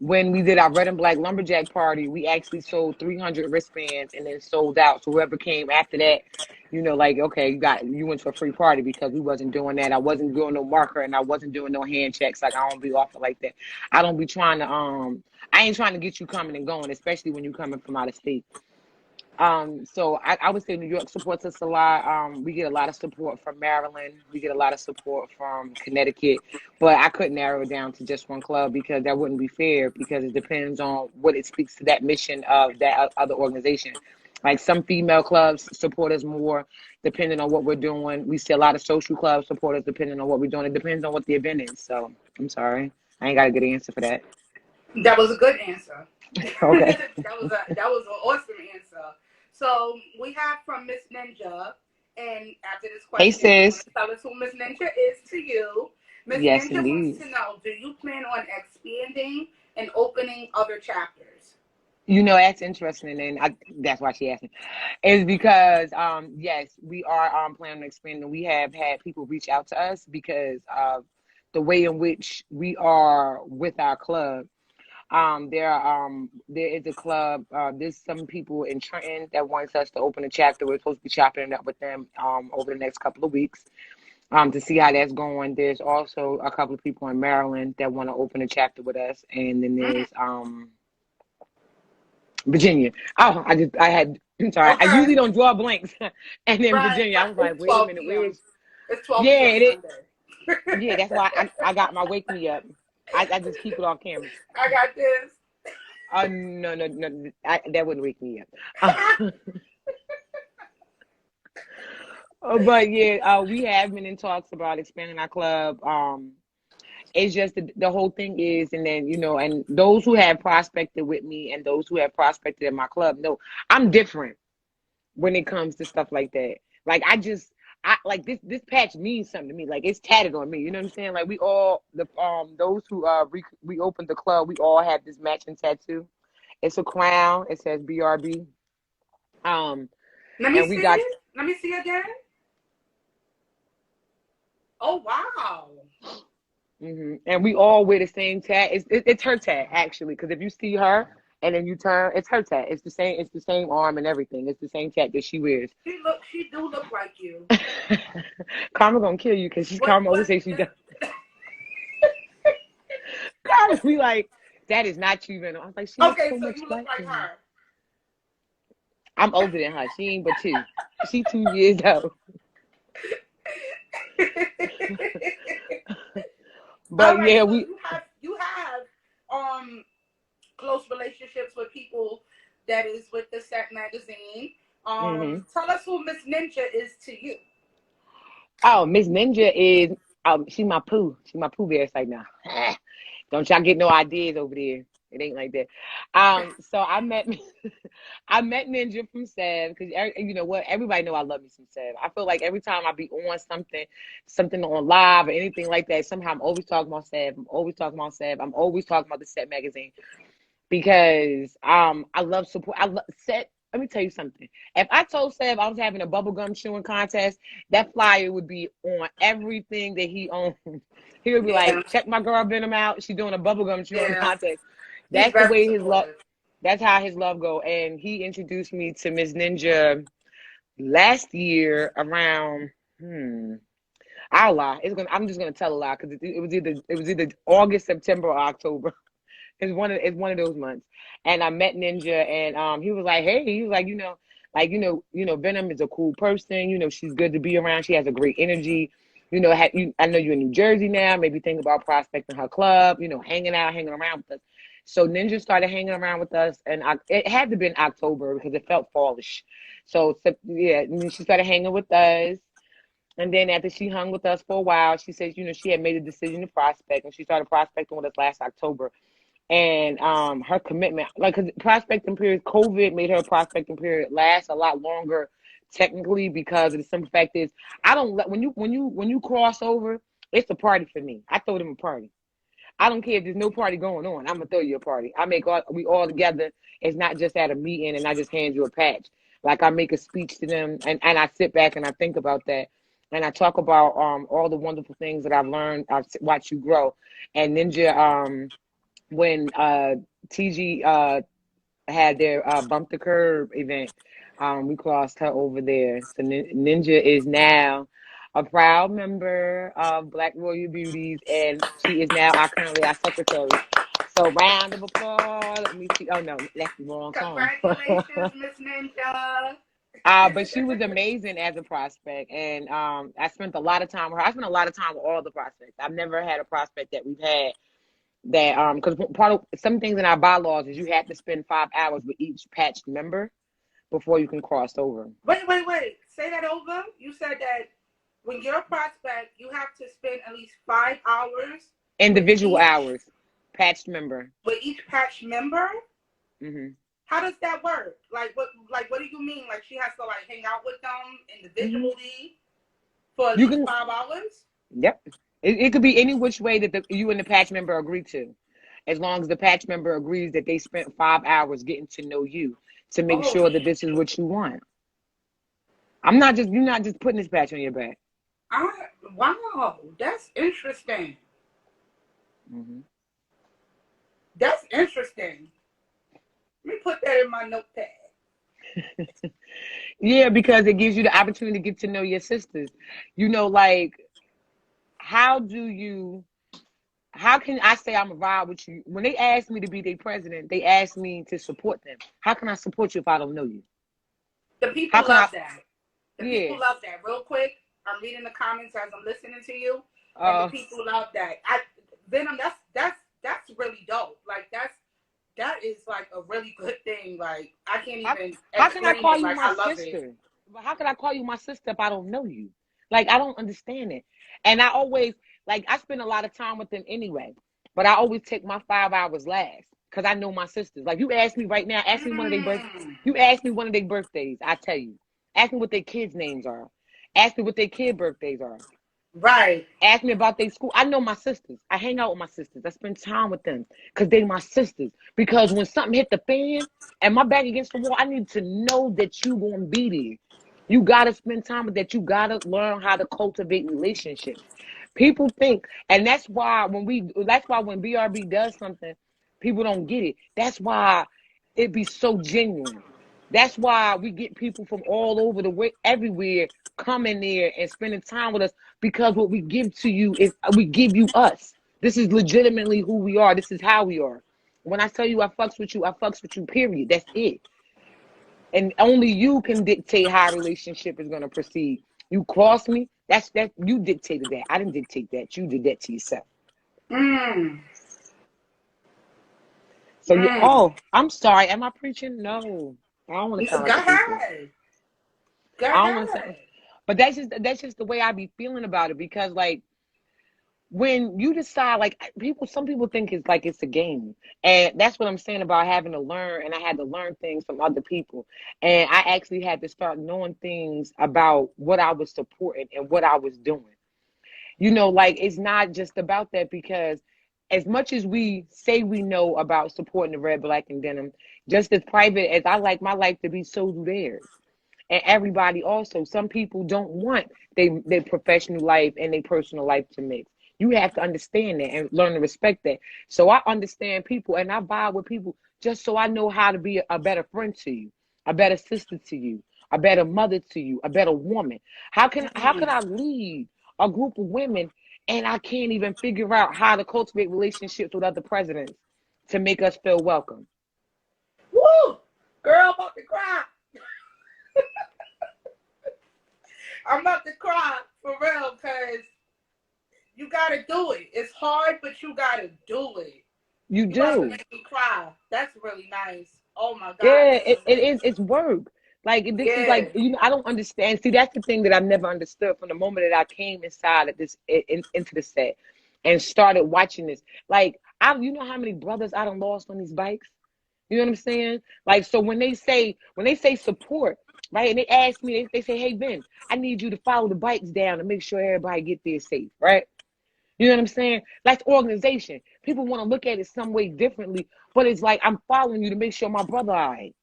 Speaker 2: When we did our Red and Black Lumberjack party, we actually sold 300 wristbands and then sold out. So whoever came after that, like, okay, you went to a free party, because we wasn't doing that. I wasn't doing no marker, and I wasn't doing no hand checks. Like I don't be offered like that. I don't be trying to I ain't trying to get you coming and going, especially when you're coming from out of state. So I would say New York supports us a lot. We get a lot of support from Maryland. We get a lot of support from Connecticut, but I couldn't narrow it down to just one club because that wouldn't be fair, because it depends on what it speaks to that mission of that other organization. Like some female clubs support us more depending on what we're doing. We see a lot of social clubs support us depending on what we're doing. It depends on what the event is. So I'm sorry. I ain't got a good answer for that.
Speaker 1: That was a good answer.
Speaker 2: Okay.
Speaker 1: that was an awesome answer. So we have from Miss Ninja, and after this question,
Speaker 2: hey sis,
Speaker 1: tell us who Miss Ninja is to you. Miss
Speaker 2: yes,
Speaker 1: Ninja
Speaker 2: indeed.
Speaker 1: wants to know: do you plan on expanding and opening other chapters?
Speaker 2: That's interesting, and that's why she asked me. Is because yes, we are planning on expanding. We have had people reach out to us because of the way in which we are with our club. There is a club. There's some people in Trenton that wants us to open a chapter. We're supposed to be chopping it up with them over the next couple of weeks to see how that's going. There's also a couple of people in Maryland that want to open a chapter with us, and then there's Virginia. Oh, I'm sorry. Okay. I usually don't draw blanks, and then Virginia, I was like, wait a minute, where's?
Speaker 1: It's 12 p.m. Sunday.
Speaker 2: Yeah, that's why I got my wake me up. I just keep it off camera.
Speaker 1: I got this.
Speaker 2: No, that wouldn't wake me up. But yeah, we have been in talks about expanding our club. It's just the whole thing is, and then and those who have prospected with me and those who have prospected in my club know I'm different when it comes to stuff like that. Like I like this patch means something to me. Like it's tatted on me. You know what I'm saying? Like we all those who reopened the club, we all have this matching tattoo. It's a crown. It says BRB.
Speaker 1: Let me
Speaker 2: And we
Speaker 1: see
Speaker 2: got
Speaker 1: it. Let me see again. Oh wow.
Speaker 2: and we all wear the same tat. It's her tat actually, because if you see her and then you turn, it's her tat. It's the same. It's the same arm and everything. It's the same tat that she wears.
Speaker 1: She do look like you.
Speaker 2: Karma gonna kill you because Karma always
Speaker 1: What?
Speaker 2: say she does. Karma be like, that is not you, Venom. I was like, she looks
Speaker 1: Okay,
Speaker 2: so
Speaker 1: so
Speaker 2: much
Speaker 1: you look
Speaker 2: like
Speaker 1: like
Speaker 2: me.
Speaker 1: her.
Speaker 2: I'm older than her. She ain't but 2. She 2 years old.
Speaker 1: All
Speaker 2: But
Speaker 1: right,
Speaker 2: yeah,
Speaker 1: so
Speaker 2: we.
Speaker 1: you have close relationships with people that is with the Set magazine. Tell us who Miss Ninja is to you.
Speaker 2: Oh, Miss Ninja is she my poo. She my poo bear right now. Don't y'all get no ideas over there. It ain't like that. So I met I met Ninja from Sev because you know what? Everybody know I love me some Sev. I feel like every time I be on something on live or anything like that, somehow I'm always talking about Sev. I'm always talking about Sev. I'm always talking about the Set magazine because I love support. I love Set. Let me tell you something. If I told Sev I was having a bubblegum chewing contest, that flyer would be on everything that he owns. He would be
Speaker 1: Yeah,
Speaker 2: like, check my girl Venom out. She's doing a bubblegum chewing
Speaker 1: yeah.
Speaker 2: contest.
Speaker 1: He's
Speaker 2: That's the
Speaker 1: very
Speaker 2: way his love.
Speaker 1: supportive.
Speaker 2: That's how his love go. And he introduced me to Miss Ninja last year around. I'll lie. I'm just gonna tell a lie because it was either August, September, or October. It's one of those months. And I met Ninja, and he was like, hey, he was like, Venom is a cool person. You know, she's good to be around. She has a great energy. You know, I know you're in New Jersey now. Maybe think about prospecting her club. You know, hanging around with us. So Ninja started hanging around with us, and it had to be in October because it felt fallish. So yeah, and then she started hanging with us. And then after she hung with us for a while, she said, she had made a decision to prospect, and she started prospecting with us last October. And her commitment, like, cause prospecting period, COVID made her prospecting period last a lot longer, technically, because of the simple fact is, I don't let when you cross over, it's a party for me. I throw them a party. I don't care if there's no party going on. I'm gonna throw you a party. We all together. It's not just at a meeting and I just hand you a patch. Like I make a speech to them and I sit back and I think about that. And I talk about all the wonderful things that I've learned. I've watched you grow. And Ninja, when TG had their Bump the Curb event, we crossed her over there. So Ninja is now a proud member of Black Royal Beauties, and she is now currently our secretary. So round of applause. Let me see. Oh no, that's the wrong song.
Speaker 1: Congratulations, Miss Ninja.
Speaker 2: But she was amazing as a prospect, and I spent a lot of time with her. I spent a lot of time with all the prospects. I've never had a prospect that we've had that because part of some things in our bylaws is you have to spend 5 hours with each patched member before you can cross over.
Speaker 1: Wait. Say that over. You said that when you're a prospect, you have to spend at least 5 hours with
Speaker 2: Individual
Speaker 1: each
Speaker 2: hours, patched member.
Speaker 1: patch member.
Speaker 2: hmm
Speaker 1: How does that work? What do you mean? Like she has to like hang out with them individually for at
Speaker 2: You
Speaker 1: least
Speaker 2: can,
Speaker 1: 5 hours?
Speaker 2: yep. It could be any which way that you and the patch member agree to, as long as the patch member agrees that they spent 5 hours getting to know you to make
Speaker 1: Oh,
Speaker 2: sure that this is what you want. You're not just putting this patch on your back.
Speaker 1: wow, that's interesting.
Speaker 2: hmm
Speaker 1: That's interesting. Let me put that in my notepad.
Speaker 2: Yeah, because it gives you the opportunity to get to know your sisters. Like, how can I say I'm a vibe with you? When they ask me to be their president, they ask me to support them. How can I support you if I don't know you?
Speaker 1: The
Speaker 2: How
Speaker 1: people
Speaker 2: can I?
Speaker 1: love that. The
Speaker 2: Yeah.
Speaker 1: people love that. Real quick, I'm reading the comments as I'm listening to you, and the
Speaker 2: Uh,
Speaker 1: people love that. Venom, that's really dope. Like that is like a really good thing. Like I can't
Speaker 2: how,
Speaker 1: even
Speaker 2: how can I
Speaker 1: explain
Speaker 2: call
Speaker 1: it.
Speaker 2: you
Speaker 1: Like
Speaker 2: my
Speaker 1: I love it.
Speaker 2: sister? How can I call you my sister if I don't know you? Like, I don't understand it. And I always, like, I spend a lot of time with them anyway, but I always take my 5 hours last because I know my sisters. Like, you ask me right now,
Speaker 1: Mm.
Speaker 2: you ask me one of their birthdays, I tell you. Ask me what their kids' names are. Ask me what their kid birthdays are.
Speaker 1: Right.
Speaker 2: Ask me about their school. I know my sisters. I hang out with my sisters. I spend time with them because they my sisters. Because when something hit the fan and my back against the wall, I need to know that you gonna be there. You gotta spend time with that. You gotta learn how to cultivate relationships. People think, and that's why when BRB does something, people don't get it. That's why it be so genuine. That's why we get people from all over the way, everywhere, coming there and spending time with us, because what we give to you is we give you us. This is legitimately who we are. This is how we are. When I tell you I fucks with you, I fucks with you, period. That's it. And only you can dictate how a relationship is going to proceed. You cross me, that you dictated that. I didn't dictate that. You did that to yourself.
Speaker 1: Mm.
Speaker 2: So you,
Speaker 1: Mm.
Speaker 2: oh, I'm sorry. Am I preaching? No. I don't want to sound
Speaker 1: Go
Speaker 2: like a preacher.
Speaker 1: ahead. Go
Speaker 2: I don't want to sound,
Speaker 1: ahead.
Speaker 2: but that's just the way I be feeling about it, because like when you decide, like some people think it's like it's a game, and that's what I'm saying about having to learn. And I had to learn things from other people, and I actually had to start knowing things about what I was supporting and what I was doing. Like it's not just about that, because as much as we say we know about supporting the red, black, and denim, just as private as I like my life to be, so do theirs. And everybody also, some people don't want their professional life and their personal life to mix. You have to understand that and learn to respect that. So I understand people and I vibe with people just so I know how to be a better friend to you, a better sister to you, a better mother to you, a better woman. How can I lead a group of women and I can't even figure out how to cultivate relationships with other presidents to make us feel welcome?
Speaker 1: Woo! Girl, I'm about to cry. I'm about to cry for real, because you gotta do it. It's hard, but you gotta do it.
Speaker 2: You
Speaker 1: You about to
Speaker 2: do.
Speaker 1: make me cry. That's really nice. Oh my God.
Speaker 2: Yeah, it is. It's work. Like this is
Speaker 1: Yeah.
Speaker 2: like, I don't understand. See, that's the thing that I've never understood from the moment that I came inside of this into the set and started watching this. Like you know how many brothers I done lost on these bikes? You know what I'm saying? Like, so when they say support, right? And they ask me, they say, "Hey Ben, I need you to follow the bikes down and make sure everybody get there safe," right? You know what I'm saying? That's organization. People want to look at it some way differently, but it's like I'm following you to make sure my brother all right.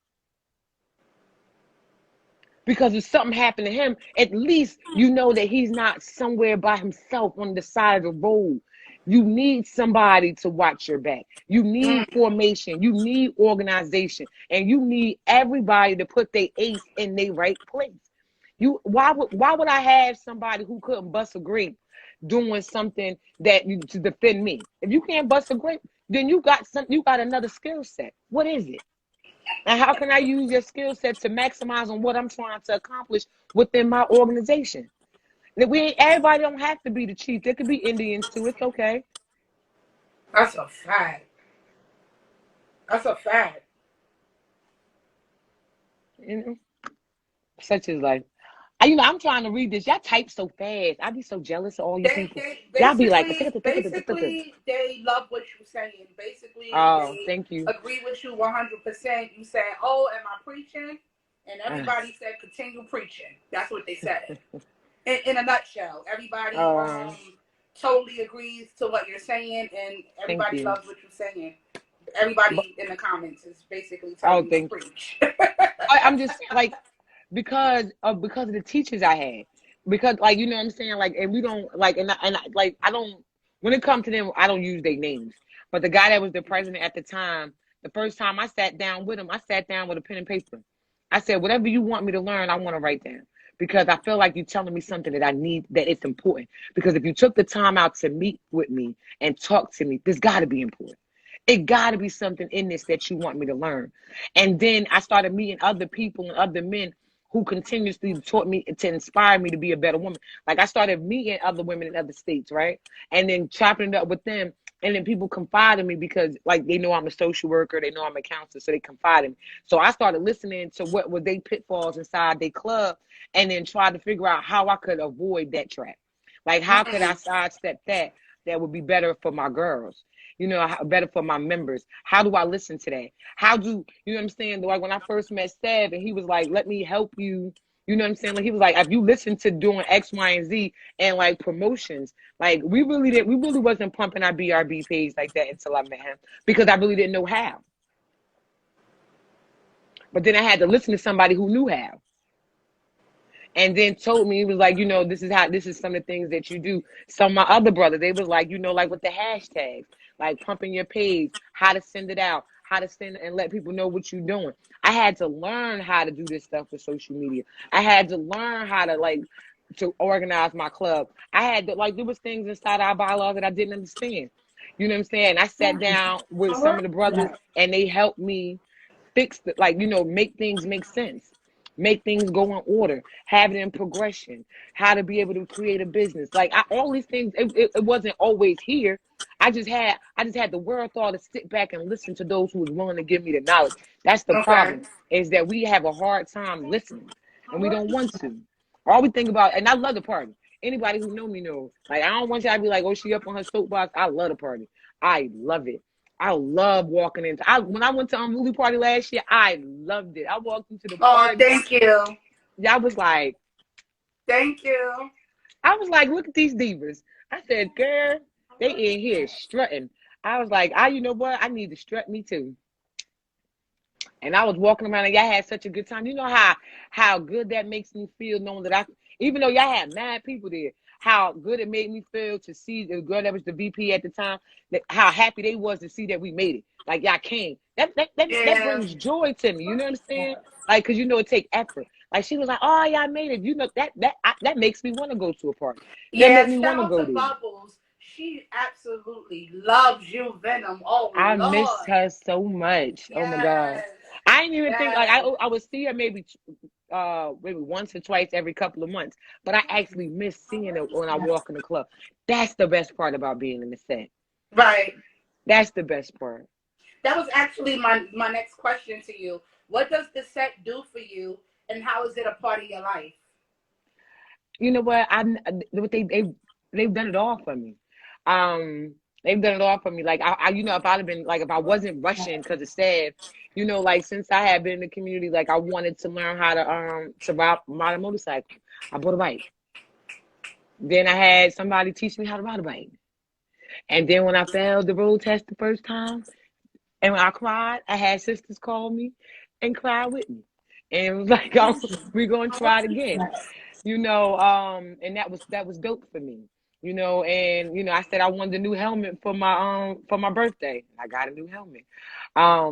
Speaker 2: Because if something happened to him, at least you know that he's not somewhere by himself on the side of the road. You need somebody to watch your back. You need
Speaker 1: Mm.
Speaker 2: formation. You need organization. And you need everybody to put their ace in their right place. Why would I have somebody who couldn't bust a grape doing something to defend me? If you can't bust a grape, then you got another skill set. What is it? And how can I use your skill set to maximize on what I'm trying to accomplish within my organization? Everybody don't have to be the chief. There could be Indians too. It's okay.
Speaker 1: That's a fact. That's a fact.
Speaker 2: You know, such as life. I'm trying to read this. Y'all type so fast. I be so jealous of all you people.
Speaker 1: They
Speaker 2: Y'all be like,
Speaker 1: basically they love what you're saying. Basically,
Speaker 2: oh,
Speaker 1: they
Speaker 2: thank you.
Speaker 1: agree with you 100%. You said, "Oh, am I preaching?" And everybody said, "Continue preaching." That's what they said. In a nutshell, everybody
Speaker 2: Uh, jokes.
Speaker 1: totally agrees to what you're saying, and
Speaker 2: Thank
Speaker 1: everybody
Speaker 2: you.
Speaker 1: loves what you're saying.
Speaker 2: But,
Speaker 1: Everybody in the comments is basically
Speaker 2: oh,
Speaker 1: telling you to
Speaker 2: thank you.
Speaker 1: preach.
Speaker 2: I'm just saying, like, because of the teachers I had, because like what I'm saying, like, and we don't like, like I don't, when it comes to them, I don't use their names. But the guy that was the president at the time, the first time I sat down with him, I sat down with a pen and paper. I said, whatever you want me to learn, I want to write down, because I feel like you're telling me something that I need, that it's important. Because if you took the time out to meet with me and talk to me, this got to be important. It got to be something in this that you want me to learn. And then I started meeting other people and other men who continuously taught me to inspire me to be a better woman. Like I started meeting other women in other states, right? And then chopping it up with them. And then people confide in me because like they know I'm a social worker, they know I'm a counselor, so they confide in me. So I started listening to what were they pitfalls inside their club, and then tried to figure out how I could avoid that trap. Like how could I sidestep that would be better for my girls? Better for my members. How do I listen to that? How do, you know what I'm saying? Like when I first met Sev and he was like, let me help you You know what I'm saying? Like he was like, if you listen to doing X, Y, and Z and like promotions, like we really wasn't pumping our BRB page like that until I met him because I really didn't know how. But then I had to listen to somebody who knew how. And then told me, he was like, this is some of the things that you do. Some of my other brothers, they was like, like with the hashtags, like pumping your page, how to send it out, how to send and let people know what you're doing. I had to learn how to do this stuff with social media. I had to learn how to to organize my club. I had to there was things inside our bylaws that I didn't understand. You know what I'm saying? I sat down with some of the brothers and they helped me fix make things make sense. Make things go in order, have it in progression, how to be able to create a business. All these things, it wasn't always here. I just had the wherewithal to sit back and listen to those who was willing to give me the knowledge. That's the problem, is that we have a hard time listening and we don't want to. All we think about, and I love the party. Anybody who know me knows. I don't want y'all to be like, oh, she up on her soapbox. I love the party. I love it. I love walking into. When I went to Movie Party last year, I loved it. I walked into the party.
Speaker 1: Oh, thank you.
Speaker 2: Y'all was like,
Speaker 1: thank you.
Speaker 2: I was like, look at these divas. I said, girl, they in here strutting. I was like, you know what? I need to strut me too. And I was walking around and y'all had such a good time. You know how good that makes me feel knowing that even though y'all had mad people there, how good it made me feel to see the girl that was the VP at the time, how happy they was to see that we made it. Like y'all came. That brings joy to me. You know what I'm saying? Like, cause it take effort. Like she was like, oh, y'all made it. That makes me want to go to a party. That makes me want to go there.
Speaker 1: Bubbles. She absolutely loves you, Venom. Oh,
Speaker 2: I
Speaker 1: Lord.
Speaker 2: miss her so much. Yes. Oh my God. I didn't even think I would see her maybe once or twice every couple of months, but I actually miss seeing her when I walk in the club. That's the best part about being in the set.
Speaker 1: Right.
Speaker 2: That's the best part.
Speaker 1: That was actually my next question to you. What does the set do for you, and how is it a part of your life?
Speaker 2: You know what? They've done it all for me. They've done it all for me. Like if I'd have been if I wasn't rushing because of staff, since I had been in the community, I wanted to learn how to ride a motorcycle. I bought a bike. Then I had somebody teach me how to ride a bike. And then when I failed the road test the first time, and when I cried, I had sisters call me and cry with me. And it was like, we're going to try it again. And that was dope for me. I said I wanted a new helmet for my birthday. I got a new helmet. I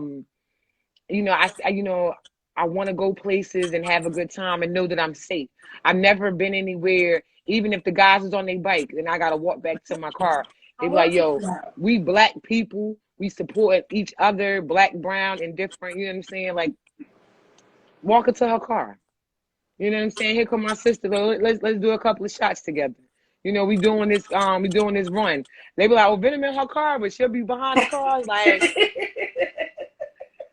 Speaker 2: want to go places and have a good time and know that I'm safe. I've never been anywhere, even if the guys is on their bike and I got to walk back to my car. They be like, yo, we Black people, we support each other, Black, brown, and different. You know what I'm saying? Like, walk her to her car. You know what I'm saying? Here come my sister. Let's do a couple of shots together. We doing this run. They be like, oh, Venom in her car, but she'll be behind the car. Like,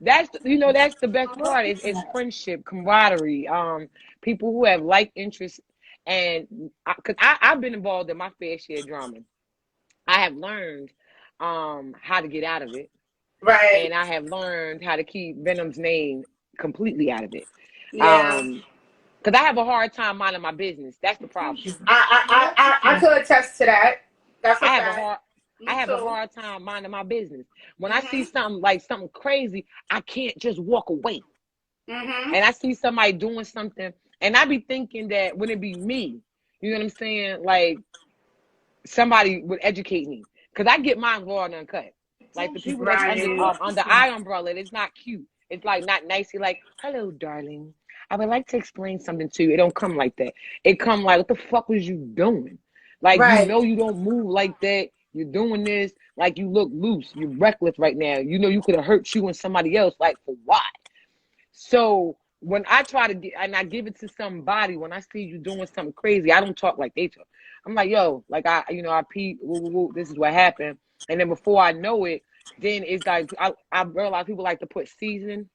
Speaker 2: that's the best part. It's friendship, camaraderie, people who have like interests. And because I've been involved in my fair share of drama. I have learned how to get out of it.
Speaker 1: Right.
Speaker 2: And I have learned how to keep Venom's name completely out of it.
Speaker 1: Yeah.
Speaker 2: Because I have a hard time minding my business. That's the problem.
Speaker 1: I could attest to that. That's a fact.
Speaker 2: I have a hard time minding my business. When I see something crazy, I can't just walk away. And I see somebody doing something, and I be thinking that would it be me? You know what I'm saying? Like somebody would educate me, because I get mine raw and uncut. Like the people that's under eye umbrella, it's not cute. It's like not nice. You're like, hello, darling. I would like to explain something to you. It don't come like that. It come like, what the fuck was you doing? Like, you don't move like that. You're doing this. Like, you look loose. You're reckless right now. You could have hurt you and somebody else. Like, for what? So when I try to get, and I give it to somebody, when I see you doing something crazy, I don't talk like they talk. I'm like, yo, like I peep, this is what happened. And then before I know it, then it's like, I realize people like to put seasoning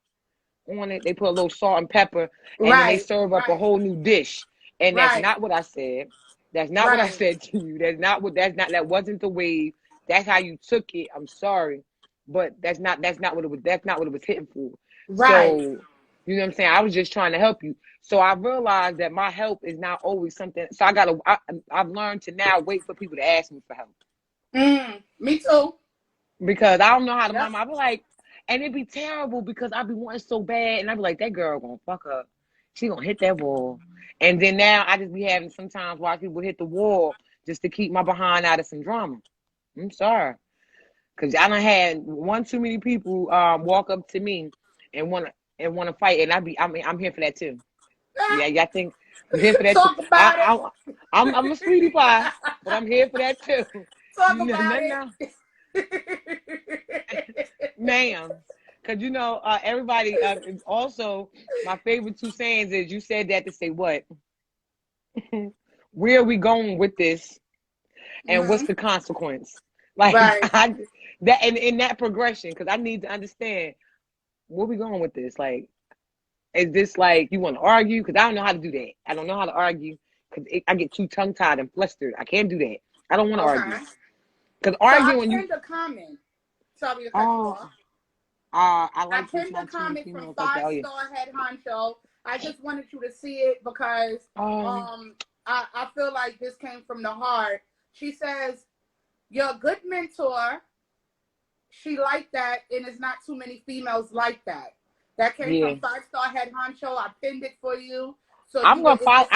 Speaker 2: on it. They put a little salt and pepper, and then they serve up a whole new dish. And that's not what I said. That's not what I said to you. That wasn't the wave. That's how you took it. I'm sorry, but that's not what it was hitting for. Right. So, You know what I'm saying? I was just trying to help you. So I realized that my help is not always something. So I've learned to now wait for people to ask me for help.
Speaker 1: Me too.
Speaker 2: Because I don't know how to
Speaker 1: Yep.
Speaker 2: mom. I be like, and it'd be terrible because I be wanting so bad, and I be like, that girl gonna fuck up. She gonna hit that wall. And then now I just be having sometimes watch people hit the wall just to keep my behind out of some drama. I'm sorry. Cause I done had one too many people walk up to me and wanna fight, and I'm here for that too. Yeah, y'all think I'm here for that too.
Speaker 1: Talk about it.
Speaker 2: I'm a sweetie pie, but I'm here for that too.
Speaker 1: Talk
Speaker 2: No,
Speaker 1: about
Speaker 2: no,
Speaker 1: it.
Speaker 2: ma'am. Cause everybody. Also, my favorite two sayings is you said that to say what? Where are we going with this? And what's the consequence? Like
Speaker 1: Right.
Speaker 2: that in that progression, because I need to understand where we going with this. Like, is this like you want to argue? Because I don't know how to do that. I don't know how to argue because I get too tongue tied and flustered. I can't do that. I don't want to argue. Because
Speaker 1: So I
Speaker 2: arguing,
Speaker 1: pinned a comment. Sorry to cut you off.
Speaker 2: I
Speaker 1: I
Speaker 2: like this
Speaker 1: pinned a
Speaker 2: one too many
Speaker 1: comment from
Speaker 2: females like that.
Speaker 1: 5-star head honcho. I just wanted you to see it because I feel like this came from the heart. She says, "You're a good mentor." She liked that, and it's not too many females like that. That came from 5-star head honcho. I pinned it for you. So
Speaker 2: I'm
Speaker 1: you
Speaker 2: gonna
Speaker 1: would
Speaker 2: follow.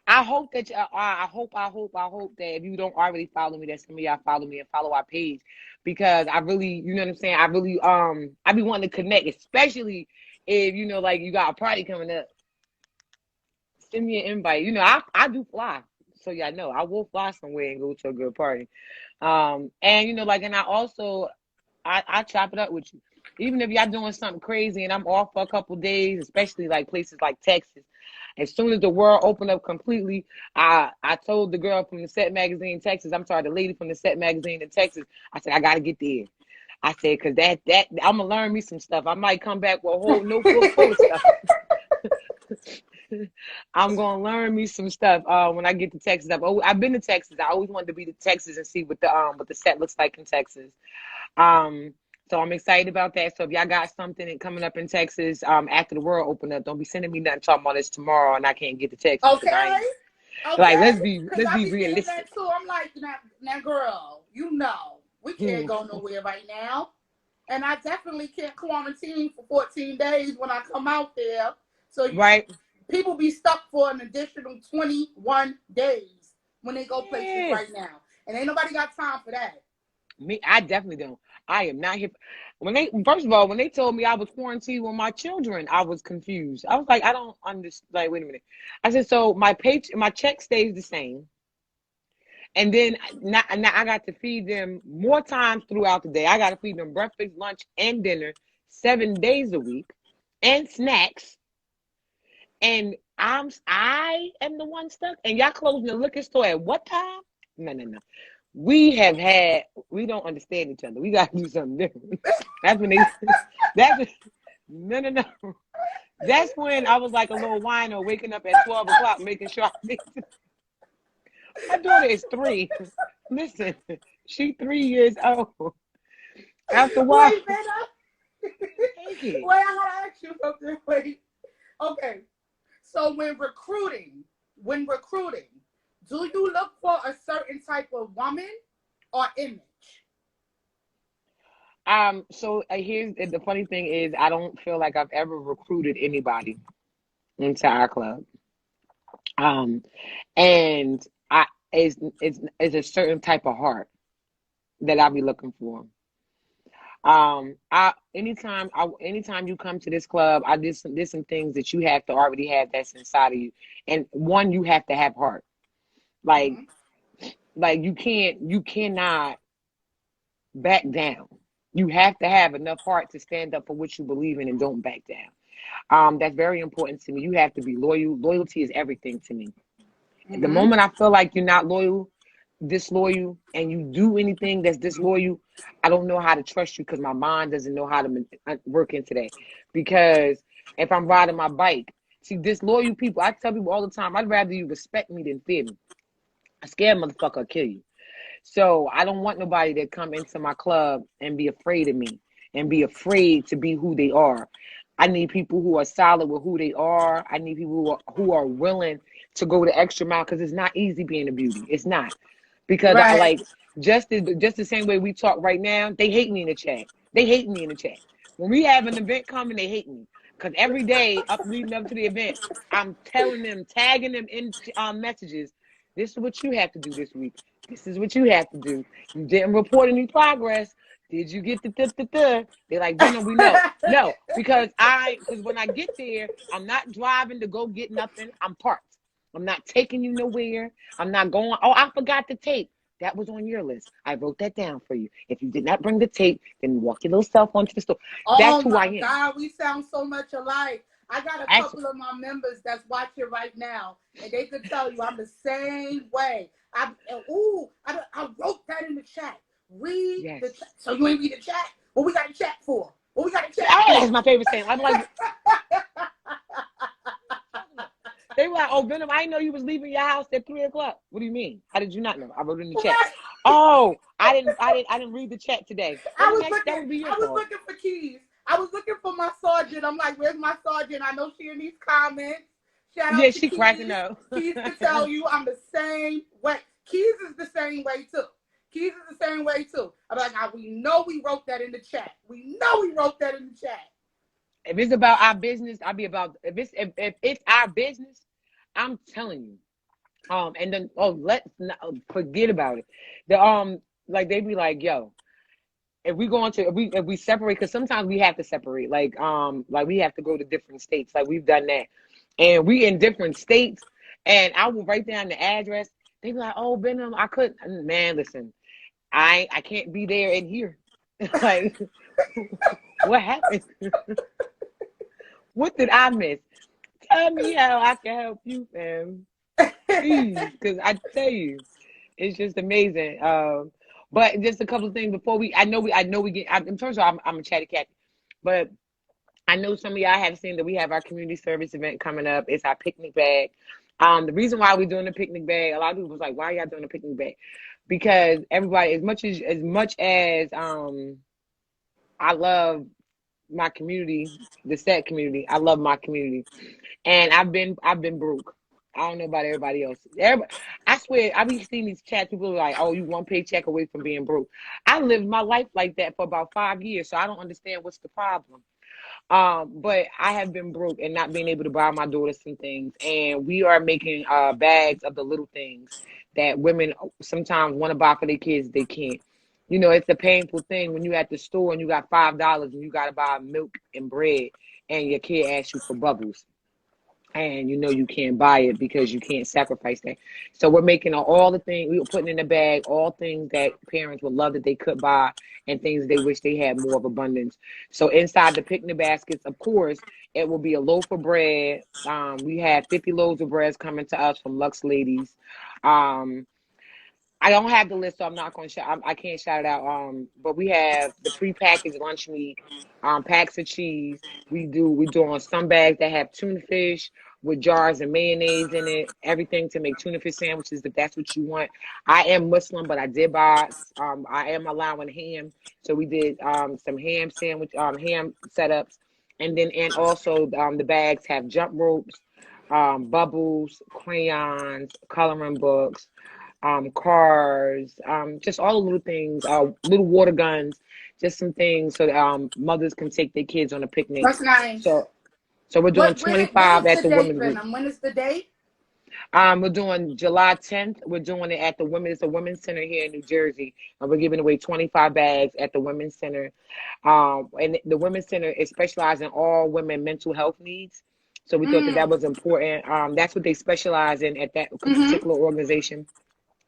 Speaker 2: I hope that I hope that if you don't already follow me, that some of y'all follow me and follow our page, because I really, you know what I'm saying. I really, I be wanting to connect, especially if like you got a party coming up. Send me an invite. I do fly, so y'all know I will fly somewhere and go to a good party. And and I also I chop it up with you, even if y'all doing something crazy and I'm off for a couple days, especially like places like Texas. As soon as the world opened up completely, I told the girl from the Set Magazine Texas, I'm sorry, the lady from the Set Magazine in Texas, I said, I got to get there. I said, because that I'm going to learn me some stuff. I might come back with a whole notebook full of stuff. I'm going to learn me some stuff when I get to Texas. I've been to Texas. I always wanted to be to Texas and see what the set looks like in Texas. So I'm excited about that. So if y'all got something coming up in Texas after the world open up, don't be sending me nothing talking about this tomorrow and I can't get to Texas.
Speaker 1: okay.
Speaker 2: Like let's be
Speaker 1: Realistic.
Speaker 2: realistic.
Speaker 1: That too. I'm like, now, girl, we can't go nowhere right now, and I definitely can't quarantine for 14 days when I come out there. So people be stuck for an additional 21 days when they go places right now, and ain't nobody got time for that.
Speaker 2: Me, I definitely don't. I am not here. First of all, when they told me I was quarantined with my children, I was confused. I was like, I don't understand. Like, wait a minute. I said, so my check stays the same, and then now I got to feed them more times throughout the day. I got to feed them breakfast, lunch, and dinner 7 days a week, and snacks. And I am the one stuck, and y'all closing the liquor store at what time? No. We don't understand each other. We gotta do something different. That's when no. That's when I was like a little whiner waking up at 12 o'clock, making sure my daughter is 3. Listen, she 3 years old. After a while.
Speaker 1: Wait, I gotta ask you something. Wait. Okay. So when recruiting, do you look for a certain type of woman or image?
Speaker 2: So here's the funny thing is I don't feel like I've ever recruited anybody into our club. And it's a certain type of heart that I'll be looking for. Anytime you come to this club, there's some things that you have to already have that's inside of you. And one, you have to have heart. Like you cannot back down. You have to have enough heart to stand up for what you believe in and don't back down. That's very important to me. You have to be loyal. Loyalty is everything to me. The moment I feel like you're not loyal, disloyal, and you do anything that's disloyal, I don't know how to trust you because my mind doesn't know how to work into that. Because if I'm riding my bike, see, disloyal people, I tell people all the time, I'd rather you respect me than fear me. A scared motherfucker will kill you. So I don't want nobody that come into my club and be afraid of me and be afraid to be who they are. I need people who are solid with who they are. I need people who are willing to go the extra mile, because it's not easy being a beauty. It's not. Because I
Speaker 1: Right.
Speaker 2: like, just the same way we talk right now, they hate me in the chat. They hate me in the chat. When we have an event coming, they hate me. Because every day leading up to the event, I'm telling them, tagging them in messages. This is what you have to do this week. This is what you have to do. You didn't report any progress. Did you get the? They're like, Venom, we know. No, because when I get there, I'm not driving to go get nothing. I'm parked. I'm not taking you nowhere. I'm not going, oh, I forgot the tape. That was on your list. I wrote that down for you. If you did not bring the tape, then walk your little self onto the store. That's
Speaker 1: Oh
Speaker 2: who I
Speaker 1: my
Speaker 2: am.
Speaker 1: God, we sound so much alike. I got a couple of my members that's watching right now, and they could tell you I'm the same way. I wrote that in the chat. Read
Speaker 2: Yes.
Speaker 1: the chat. So you ain't read the chat? What we got to chat for? What we got to chat
Speaker 2: Oh,
Speaker 1: for?
Speaker 2: that's my favorite saying. I'm like, they were like, oh, Venom, I didn't know you was leaving your house at 3 o'clock. What do you mean? How did you not know? I wrote it in the chat.
Speaker 1: Right.
Speaker 2: Oh, I didn't read the chat today.
Speaker 1: I was looking for keys. I was looking for my sergeant. I'm like, where's my sergeant? I know she in these comments. Shout out to
Speaker 2: she
Speaker 1: Keys.
Speaker 2: cracking up.
Speaker 1: Keys to tell you I'm the same way. Keys is the same way too. Keys is the same way too. I'm like, we know we wrote that in the chat. We know we wrote that in the chat.
Speaker 2: If it's about our business, I'll be about. If it's our business, I'm telling you. And then let's not forget about it. Like they be like, yo, if we separate, because sometimes we have to separate. Like we have to go to different states. Like we've done that, and we in different states. And I will write down the address. They be like, oh, Venom, I couldn't. Man, listen, I can't be there and here. Like, what happened? What did I miss? Tell me how I can help you, fam. Please, because I tell you, it's just amazing. But just a couple of things before I know we get. In terms of, I'm a chatty cat, but I know some of y'all have seen that we have our community service event coming up. It's our picnic bag. The reason why we're doing the picnic bag, a lot of people was like, why are y'all doing the picnic bag? Because everybody, as much as I love my community, the set community, I love my community, and I've been broke. I don't know about everybody else. I swear, I be seeing these chats. People are like, "Oh, you one paycheck away from being broke." I lived my life like that for about 5 years, so I don't understand what's the problem. But I have been broke and not being able to buy my daughter some things, and we are making bags of the little things that women sometimes want to buy for their kids. They can't. You know, it's a painful thing when you at the store and you got $5 and you got to buy milk and bread, and your kid asks you for bubbles. And you know you can't buy it because you can't sacrifice that. So we're making all the things, we were putting in the bag, all things that parents would love that they could buy and things they wish they had more of abundance. So inside the picnic baskets, of course, it will be a loaf of bread. We have 50 loaves of bread coming to us from Lux Ladies. I don't have the list, so I'm not going to shout. I can't shout it out. But we have the prepackaged lunch meat, packs of cheese. We're doing some bags that have tuna fish with jars of mayonnaise in it. Everything to make tuna fish sandwiches if that's what you want. I am Muslim, but I did buy. I am allowing ham, so we did some ham setups, and also the bags have jump ropes, bubbles, crayons, coloring books, cars, just all the little things, little water guns, just some things so that mothers can take their kids on a picnic.
Speaker 1: That's nice.
Speaker 2: So we're doing 25 at the women's group.
Speaker 1: When is the date?
Speaker 2: We're doing July 10th. We're doing it at the Women's Center here in New Jersey, and we're giving away 25 bags at the Women's Center. And the Women's Center is specialized in all women mental health needs. So we thought that was important. That's what they specialize in at that particular organization.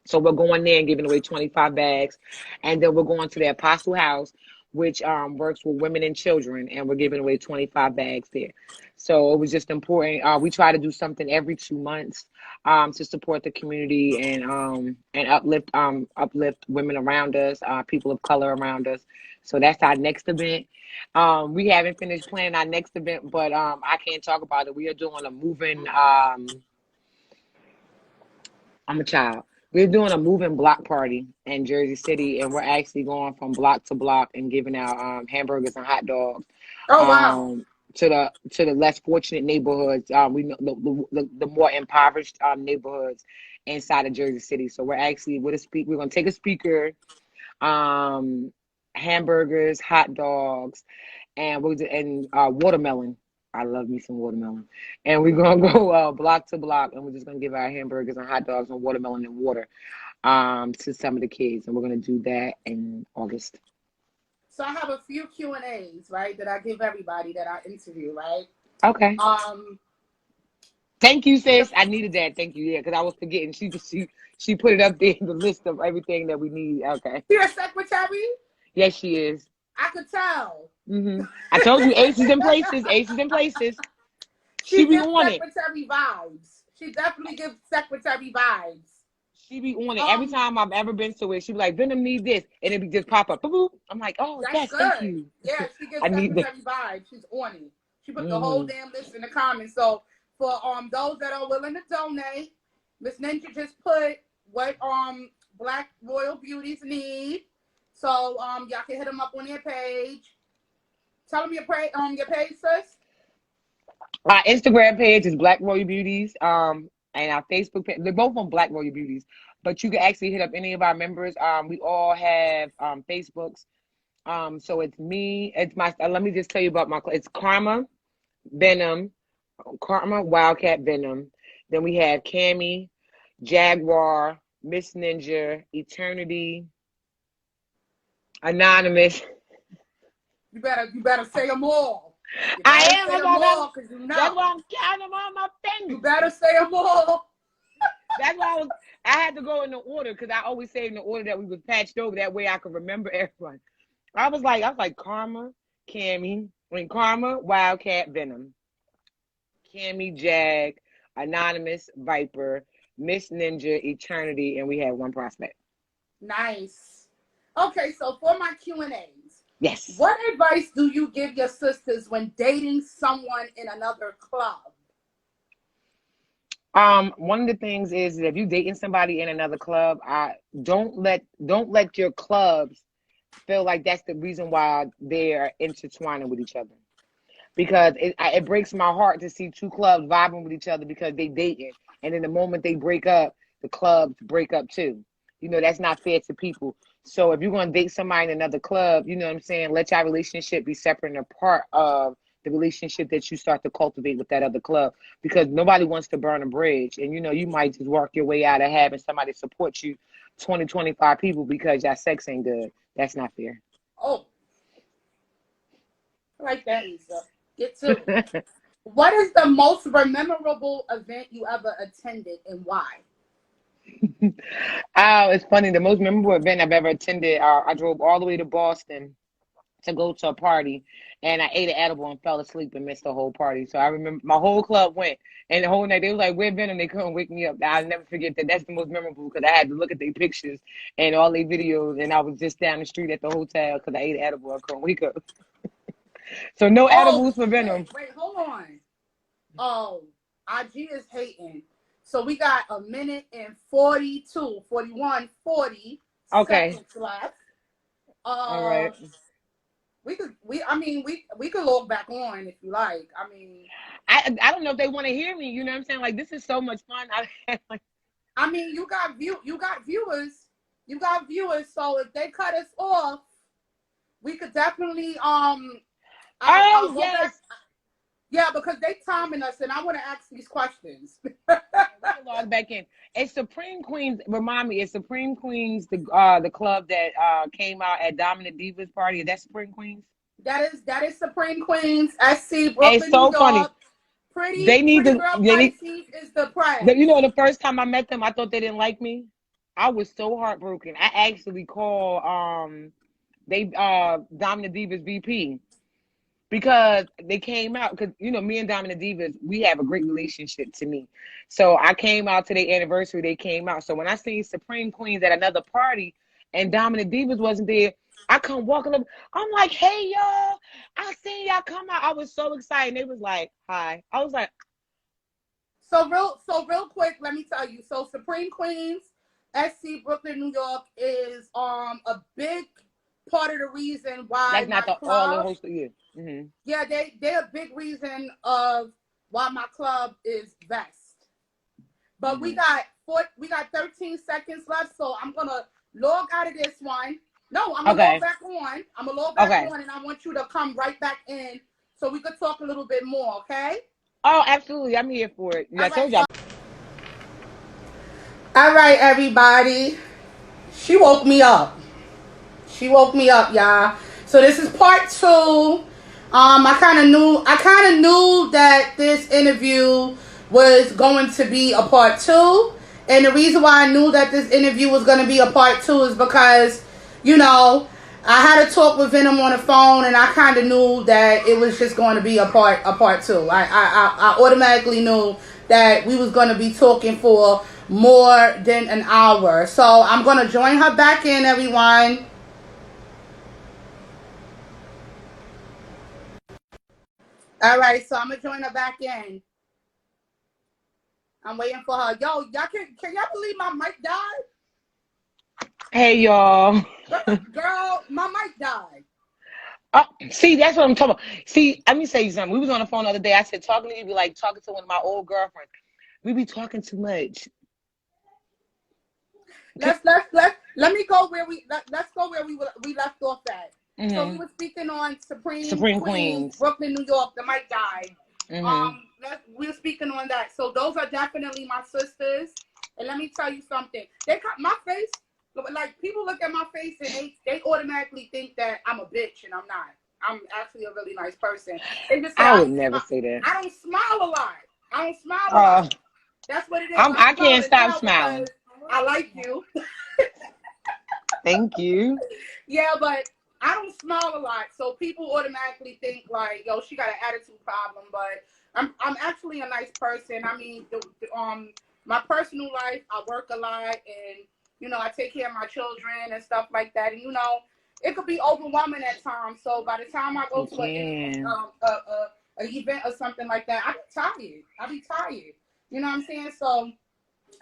Speaker 2: So we're going there and giving away 25 bags. And then we're going to the Apostle House, which works with women and children, and we're giving away 25 bags there. So it was just important. We try to do something every 2 months to support the community and uplift women around us, people of color around us. So that's our next event. We haven't finished planning our next event, but I can't talk about it. We are doing a moving. I'm a child. We're doing a moving block party in Jersey City, and we're actually going from block to block and giving out hamburgers and hot dogs.
Speaker 1: Oh, wow.
Speaker 2: to the less fortunate neighborhoods. We know the more impoverished neighborhoods inside of Jersey City. So we're actually with a speak. We're gonna take a speaker, um, hamburgers, hot dogs, and watermelon. I love me some watermelon. And we're gonna go block to block, and we're just gonna give our hamburgers and hot dogs and watermelon and water to some of the kids, and we're gonna do that in August.
Speaker 1: So I have a few Q&As, right, that I give everybody that I interview, right?
Speaker 2: Okay.
Speaker 1: Um,
Speaker 2: Thank you, sis. I needed that. Thank you. Yeah, because I was forgetting. She put it up there in the list of everything that we need. Okay.
Speaker 1: you're a secretary?
Speaker 2: Yes, she is.
Speaker 1: I could tell.
Speaker 2: I told you, aces in places. Aces in places. She be
Speaker 1: gives
Speaker 2: on it.
Speaker 1: secretary vibes. She definitely gives secretary vibes.
Speaker 2: She be on it. Every time I've ever been to it, she be like, Venom need this. And it be just pop up. Boop, boop. I'm like, oh,
Speaker 1: That's
Speaker 2: yes,
Speaker 1: good.
Speaker 2: thank you.
Speaker 1: Yeah, she gives
Speaker 2: I need
Speaker 1: secretary vibes. She's on it. She put the whole damn list in the comments. So for those that are willing to donate, Miss Ninja just put what Black Royal Beauties need. So y'all can hit them up on their page. Tell them your page, sis.
Speaker 2: Our Instagram page is Black Royal Beauties. And our Facebook page, they're both on Black Royal Beauties. But you can actually hit up any of our members. We all have Facebooks. So it's me. It's my. Let me just tell you about my. It's Karma, Venom, Karma, Wildcat, Venom. Then we have Cammy, Jaguar, Miss Ninja, Eternity, Anonymous.
Speaker 1: You better say them all.
Speaker 2: I am.
Speaker 1: Say them all, because you know.
Speaker 2: That's why I'm counting them on my fingers.
Speaker 1: You better say them all.
Speaker 2: That's why I had to go in the order, because I always say in the order that we was patched over. That way I could remember everyone. I was like Karma, Cammy, Karma, Wildcat, Venom, Cammy, Jag, Anonymous, Viper, Miss Ninja, Eternity, and we had one prospect.
Speaker 1: Nice. Okay, so for my Q&As,
Speaker 2: yes.
Speaker 1: What advice do you give your sisters when dating someone in another club?
Speaker 2: One of the things is that if you're dating somebody in another club, don't let your clubs feel like that's the reason why they're intertwining with each other. Because it breaks my heart to see two clubs vibing with each other because they dating, and then the moment they break up, the clubs break up too. You know, that's not fair to people. So if you're going to date somebody in another club, you know what I'm saying, let your relationship be separate and apart of the relationship that you start to cultivate with that other club, because nobody wants to burn a bridge. And, you know, you might just work your way out of having somebody support you, 20, 25 people, because your sex ain't good. That's not fair.
Speaker 1: Oh, I like that, Lisa. Get to it. What is the most memorable event you ever attended, and why?
Speaker 2: It's funny. The most memorable event I've ever attended, I drove all the way to Boston to go to a party, and I ate an edible and fell asleep and missed the whole party. So I remember my whole club went, and the whole night they was like, "Where Venom?" They couldn't wake me up. I'll never forget that. That's the most memorable, because I had to look at their pictures and all their videos, and I was just down the street at the hotel because I ate an edible. I couldn't wake up. So no edibles for Venom.
Speaker 1: Wait, hold on. Oh, IG is hating. So we got a minute and 42, 41, 40 seconds left.
Speaker 2: All right.
Speaker 1: We could log back on if you like. I mean,
Speaker 2: I don't know if they want to hear me. You know what I'm saying? Like, this is so much fun.
Speaker 1: I mean, you got viewers. You got viewers. So if they cut us off, we could definitely I'll go back. Yeah, because they timing us, and I want to ask these questions.
Speaker 2: Log back in. It's Supreme Queens. Remind me, it's Supreme Queens, the club that came out at Dominant Divas party. Is that Supreme Queens?
Speaker 1: That is Supreme Queens. SC Brooklyn,
Speaker 2: it's so
Speaker 1: New York.
Speaker 2: Funny.
Speaker 1: Pretty
Speaker 2: Girl
Speaker 1: Pisces is the Prez.
Speaker 2: You know, the first time I met them, I thought they didn't like me. I was so heartbroken. I actually called Dominant Divas VP. Because they came out, because, you know, me and Dominant Divas, we have a great relationship to me. So I came out to their anniversary, they came out. So when I seen Supreme Queens at another party and Dominant Divas wasn't there, I come walking up. I'm like, hey, y'all, I seen y'all come out. I was so excited. They was like, hi. I was like.
Speaker 1: So real quick, let me tell you. So Supreme Queens, SC Brooklyn, New York is a big part of the reason why
Speaker 2: That's
Speaker 1: my
Speaker 2: not all the
Speaker 1: club.
Speaker 2: host of you. Mm-hmm.
Speaker 1: Yeah, they're a big reason of why my club is best. But we got 13 seconds left, so I'm gonna log out of this one. No, I'm gonna log back on. I'm gonna log back on, and I want you to come right back in so we could talk a little bit more. Okay?
Speaker 2: Oh, absolutely. I'm here for it. Yeah, I told y'all.
Speaker 1: All right, everybody. She woke me up. She woke me up, y'all. So this is part 2. I kind of knew that this interview was going to be a part 2. And the reason why I knew that this interview was going to be a part 2 is because, you know, I had a talk with Venom on the phone, and I kind of knew that it was just going to be a part 2. I automatically knew that we was going to be talking for more than an hour. So I'm going to join her back in, everyone. All right, so I'm gonna join her back in. I'm waiting for her. Yo, y'all can y'all believe my mic died?
Speaker 2: Hey, y'all.
Speaker 1: Girl, my mic died.
Speaker 2: Oh, see, that's what I'm talking about. See, let me say something. We was on the phone the other day. I said, talking to you be like talking to one of my old girlfriends. We be talking too much.
Speaker 1: Let me go where let's go where we left off at. Mm-hmm. So we were speaking on Supreme Queens, Brooklyn, New York. The mic died. Mm-hmm. We were speaking on that. So those are definitely my sisters. And let me tell you something. They cut my face. Like, people look at my face and they automatically think that I'm a bitch, and I'm not. I'm actually a really nice person. They just say,
Speaker 2: I would never say that.
Speaker 1: I don't smile a lot. That's what it is.
Speaker 2: I can't stop smiling.
Speaker 1: I like you.
Speaker 2: Thank you.
Speaker 1: Yeah, but I don't smile a lot, so people automatically think like, yo, she got an attitude problem. But I'm actually a nice person. I mean, my personal life, I work a lot, and you know, I take care of my children and stuff like that. And you know, it could be overwhelming at times. So by the time I go to an event or something like that, I be tired. You know what I'm saying? So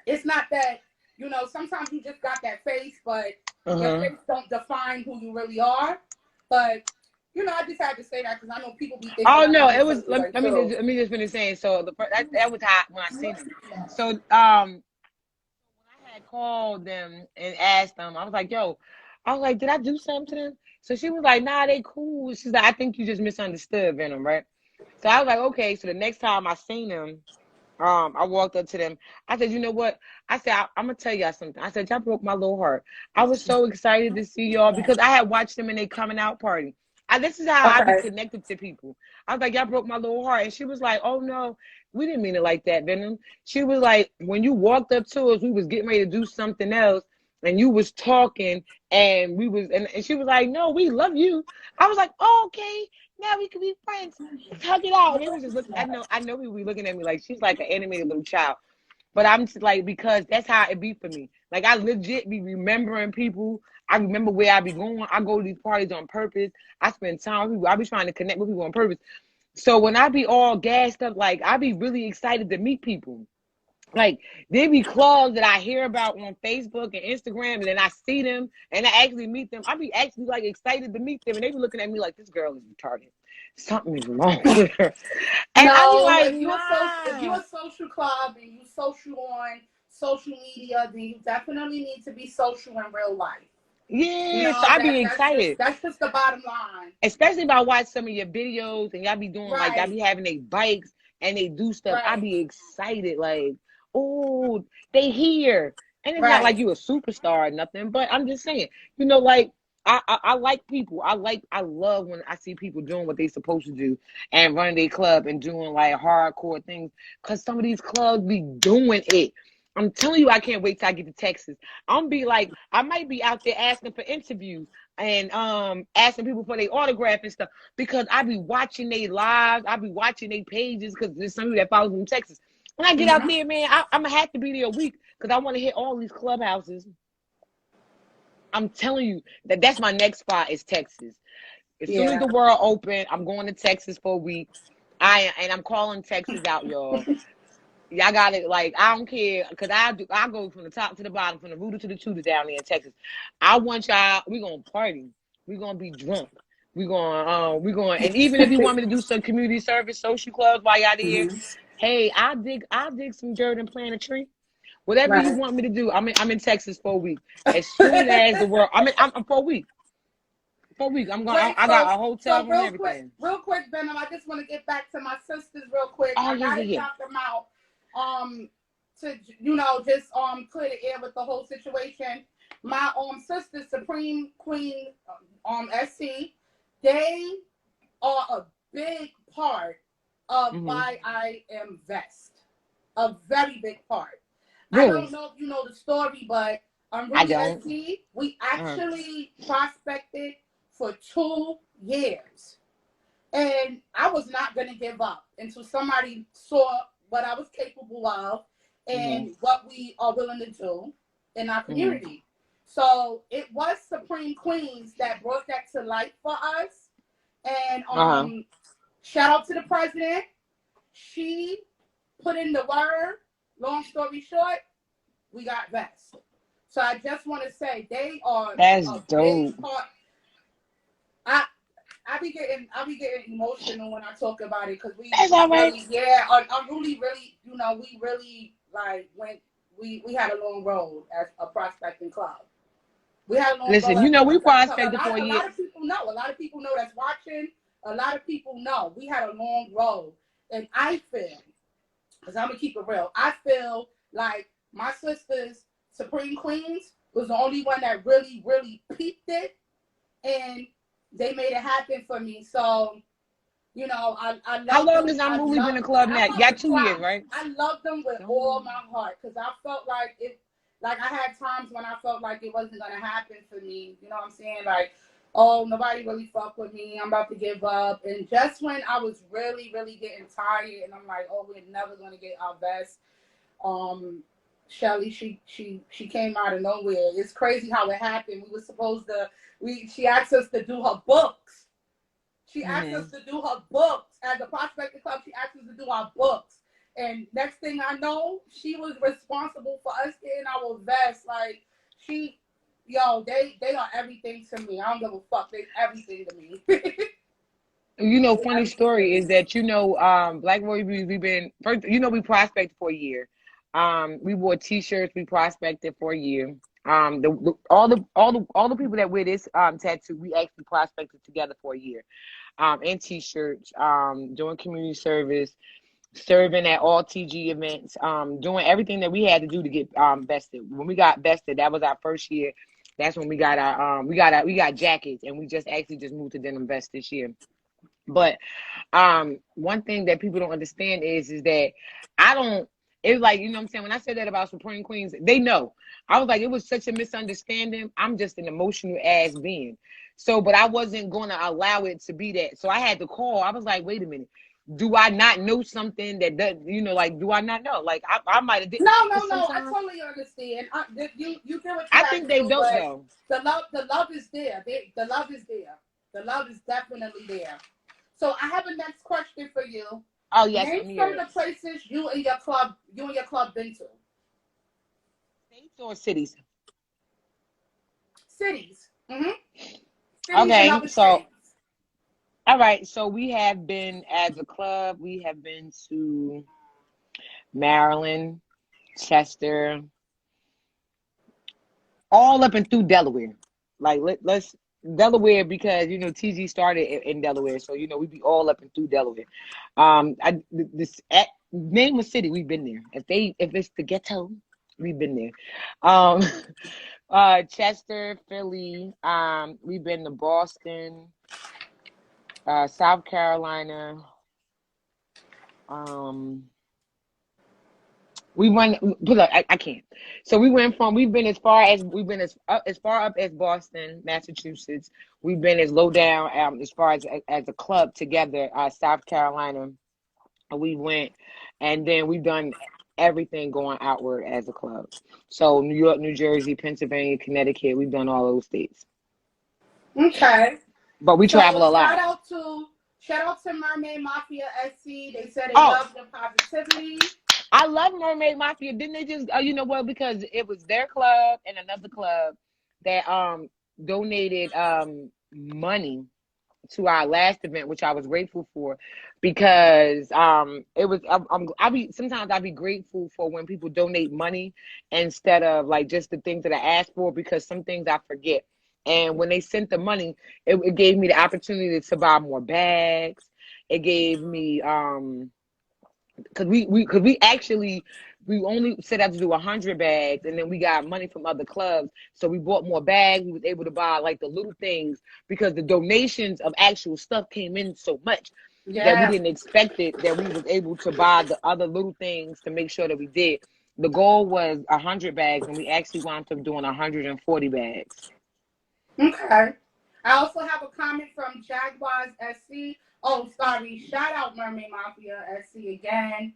Speaker 1: it's not that, you know, sometimes you just got that face, but your face don't define who you really are. But you know, I just had to say that because I know people be thinking.
Speaker 2: Oh no, it was. Let me just finish saying. So that was hot when I seen them. So when I had called them and asked them, I was like, "Yo," I was like, "Did I do something to them?" So she was like, "Nah, they cool." She's like, "I think you just misunderstood Venom, right?" So I was like, "Okay." So the next time I seen them, I walked up to them. I said, "You know what?" I said, I'm gonna tell y'all something. I said, "Y'all broke my little heart. I was so excited to see y'all because I had watched them in their coming out party. This is how I be connected to people. I was like, y'all broke my little heart." And she was like, "Oh no, we didn't mean it like that, Venom." She was like, "When you walked up to us, we was getting ready to do something else, and you was talking, and we was," and she was like, "No, we love you." I was like, "Oh, okay, now we can be friends. Let's hug it out." And they was just looking. I know people be looking at me like she's like an animated little child. But I'm just like, because that's how it be for me. Like, I legit be remembering people. I remember where I be going. I go to these parties on purpose. I spend time with people. I be trying to connect with people on purpose. So when I be all gassed up, like, I be really excited to meet people. Like, there be clubs that I hear about on Facebook and Instagram, and then I see them, and I actually meet them. I be actually, like, excited to meet them, and they be looking at me like, this girl is retarded. Something is wrong with her. And no, I be like,
Speaker 1: if you're a social club and you social on social media, then you definitely need to be social in real life.
Speaker 2: Yeah, you know, so I be excited.
Speaker 1: That's just the bottom line.
Speaker 2: Especially if I watch some of your videos and y'all be doing like y'all be having their bikes and they do stuff. I be excited, like, oh, they here. And it's not like you a superstar or nothing, but I'm just saying, you know, like, I like people. I love when I see people doing what they supposed to do and running their club and doing like hardcore things. Cause some of these clubs be doing it. I'm telling you, I can't wait till I get to Texas. I'm be like, I might be out there asking for interviews and asking people for their autograph and stuff because I be watching their lives. I be watching their pages because there's some people that follow them in Texas. When I get out there, man, I'm gonna have to be there a week because I want to hit all these clubhouses. I'm telling you that's my next spot is Texas. As soon as the world open, I'm going to Texas for a week. I'm calling Texas out, y'all. Y'all got it. Like, I don't care because I go from the top to the bottom, from the rooter to the tutor down there in Texas. I want y'all. We gonna party. We're gonna be drunk. We're going, and even if you want me to do some community service, social clubs while y'all there, hey, I'll dig some dirt and plant a tree. Whatever you want me to do. I'm in Texas for a week. As soon as the world, I'm for a week. For a week, I'm going.
Speaker 1: Wait,
Speaker 2: I got a hotel room and
Speaker 1: real
Speaker 2: everything.
Speaker 1: quick, Venom. I just want to get back to my sisters real quick.
Speaker 2: Oh,
Speaker 1: I gotta shout them out. To just clear the air with the whole situation. My sister, Supreme Queen SC, they are a big part of why I am Vest. A very big part.
Speaker 2: Really?
Speaker 1: I don't know if you know the story, but really SC, we actually prospected for 2 years. And I was not going to give up until somebody saw what I was capable of and what we are willing to do in our community. So it was Supreme Queens that brought that to light for us. And shout out to the president. She put in the word. Long story short, we got Vest. So I just want to say they are a big part. I be getting emotional when I talk about it because we really, I'm really, we really like we had a long road as a prospecting club. We had a long road.
Speaker 2: Listen, we prospected for a year.
Speaker 1: A lot of people know. A lot of people know that's watching. A lot of people know we had a long road, and I feel, because I'm gonna keep it real, I feel like my sisters, Supreme Queens, was the only one that really, really peeped it, and they made it happen for me. So, I love
Speaker 2: How long
Speaker 1: them.
Speaker 2: has our movie been in the club now? Got 2 years, right?
Speaker 1: I love them with all my heart because I felt like it. Like I had times when I felt like it wasn't gonna happen for me. You know what I'm saying? Like, oh, nobody really fuck with me. I'm about to give up. And just when I was really, really getting tired, and I'm like, oh, we're never gonna get our best. Shelly, she came out of nowhere. It's crazy how it happened. We were supposed to. She asked us to do her books. She asked us to do her books at the Prospecting Club. She asked us to do our books. And next thing I know, she was responsible for us getting our vest. Like they are everything to me. I don't give a fuck. They everything to me.
Speaker 2: Funny story is that Black Boy we've been first. We prospected for a year. We wore T-shirts. We prospected for a year. All the people that wear this tattoo, we actually prospected together for a year. In T-shirts, doing community service, serving at all TG events, doing everything that we had to do to get vested. When we got vested, that was our first year. That's when we got our we got jackets, and we just moved to denim vest this year. But one thing that people don't understand is that it's like, what I'm saying, when I said that about Supreme Queens, they know. I was like, it was such a misunderstanding. I'm just an emotional ass being. So, but I wasn't going to allow it to be that. So I had to call. I was like, wait a minute. Do I not know something that does, do I not know? Like, I might have did.
Speaker 1: No. I totally understand. You do what you
Speaker 2: I think they don't, though.
Speaker 1: The love is there. The love is there. The love is definitely there. So I have a next question for you.
Speaker 2: Oh, yes.
Speaker 1: Name some of the places you and your club been to.
Speaker 2: States or cities?
Speaker 1: Cities. Mm-hmm.
Speaker 2: Okay, so all right. So we have been, as a club, we have been to Maryland, Chester, all up and through Delaware. Like let's Delaware, because TG started in Delaware, so we be all up and through Delaware. Name a city, we've been there. If it's the ghetto, we've been there. Chester, Philly. We've been to Boston, South Carolina. We went. I can't. So we've been as far up as Boston, Massachusetts. We've been as low down as far as a club together, South Carolina. We went, and then we've done everything going outward as a club. So New York, New Jersey, Pennsylvania, Connecticut. We've done all those states.
Speaker 1: Okay.
Speaker 2: But we travel a lot.
Speaker 1: Shout out to Mermaid Mafia SC. They said they love the positivity.
Speaker 2: I love Mermaid Mafia. Didn't they just, because it was their club and another club that donated money to our last event, which I was grateful for, because it was I be sometimes I be grateful for when people donate money instead of like just the things that I asked for, because some things I forget. And when they sent the money, it gave me the opportunity to buy more bags. It gave me because we only set out to do 100 bags, and then we got money from other clubs, so we bought more bags. We was able to buy like the little things, because the donations of actual stuff came in so much that we didn't expect it, that we was able to buy the other little things to make sure that we did. The goal was 100 bags, and we actually wound up doing 140 bags.
Speaker 1: Okay. I also have a comment from Jaguars SC. Oh, sorry. Shout out Mermaid Mafia SC again.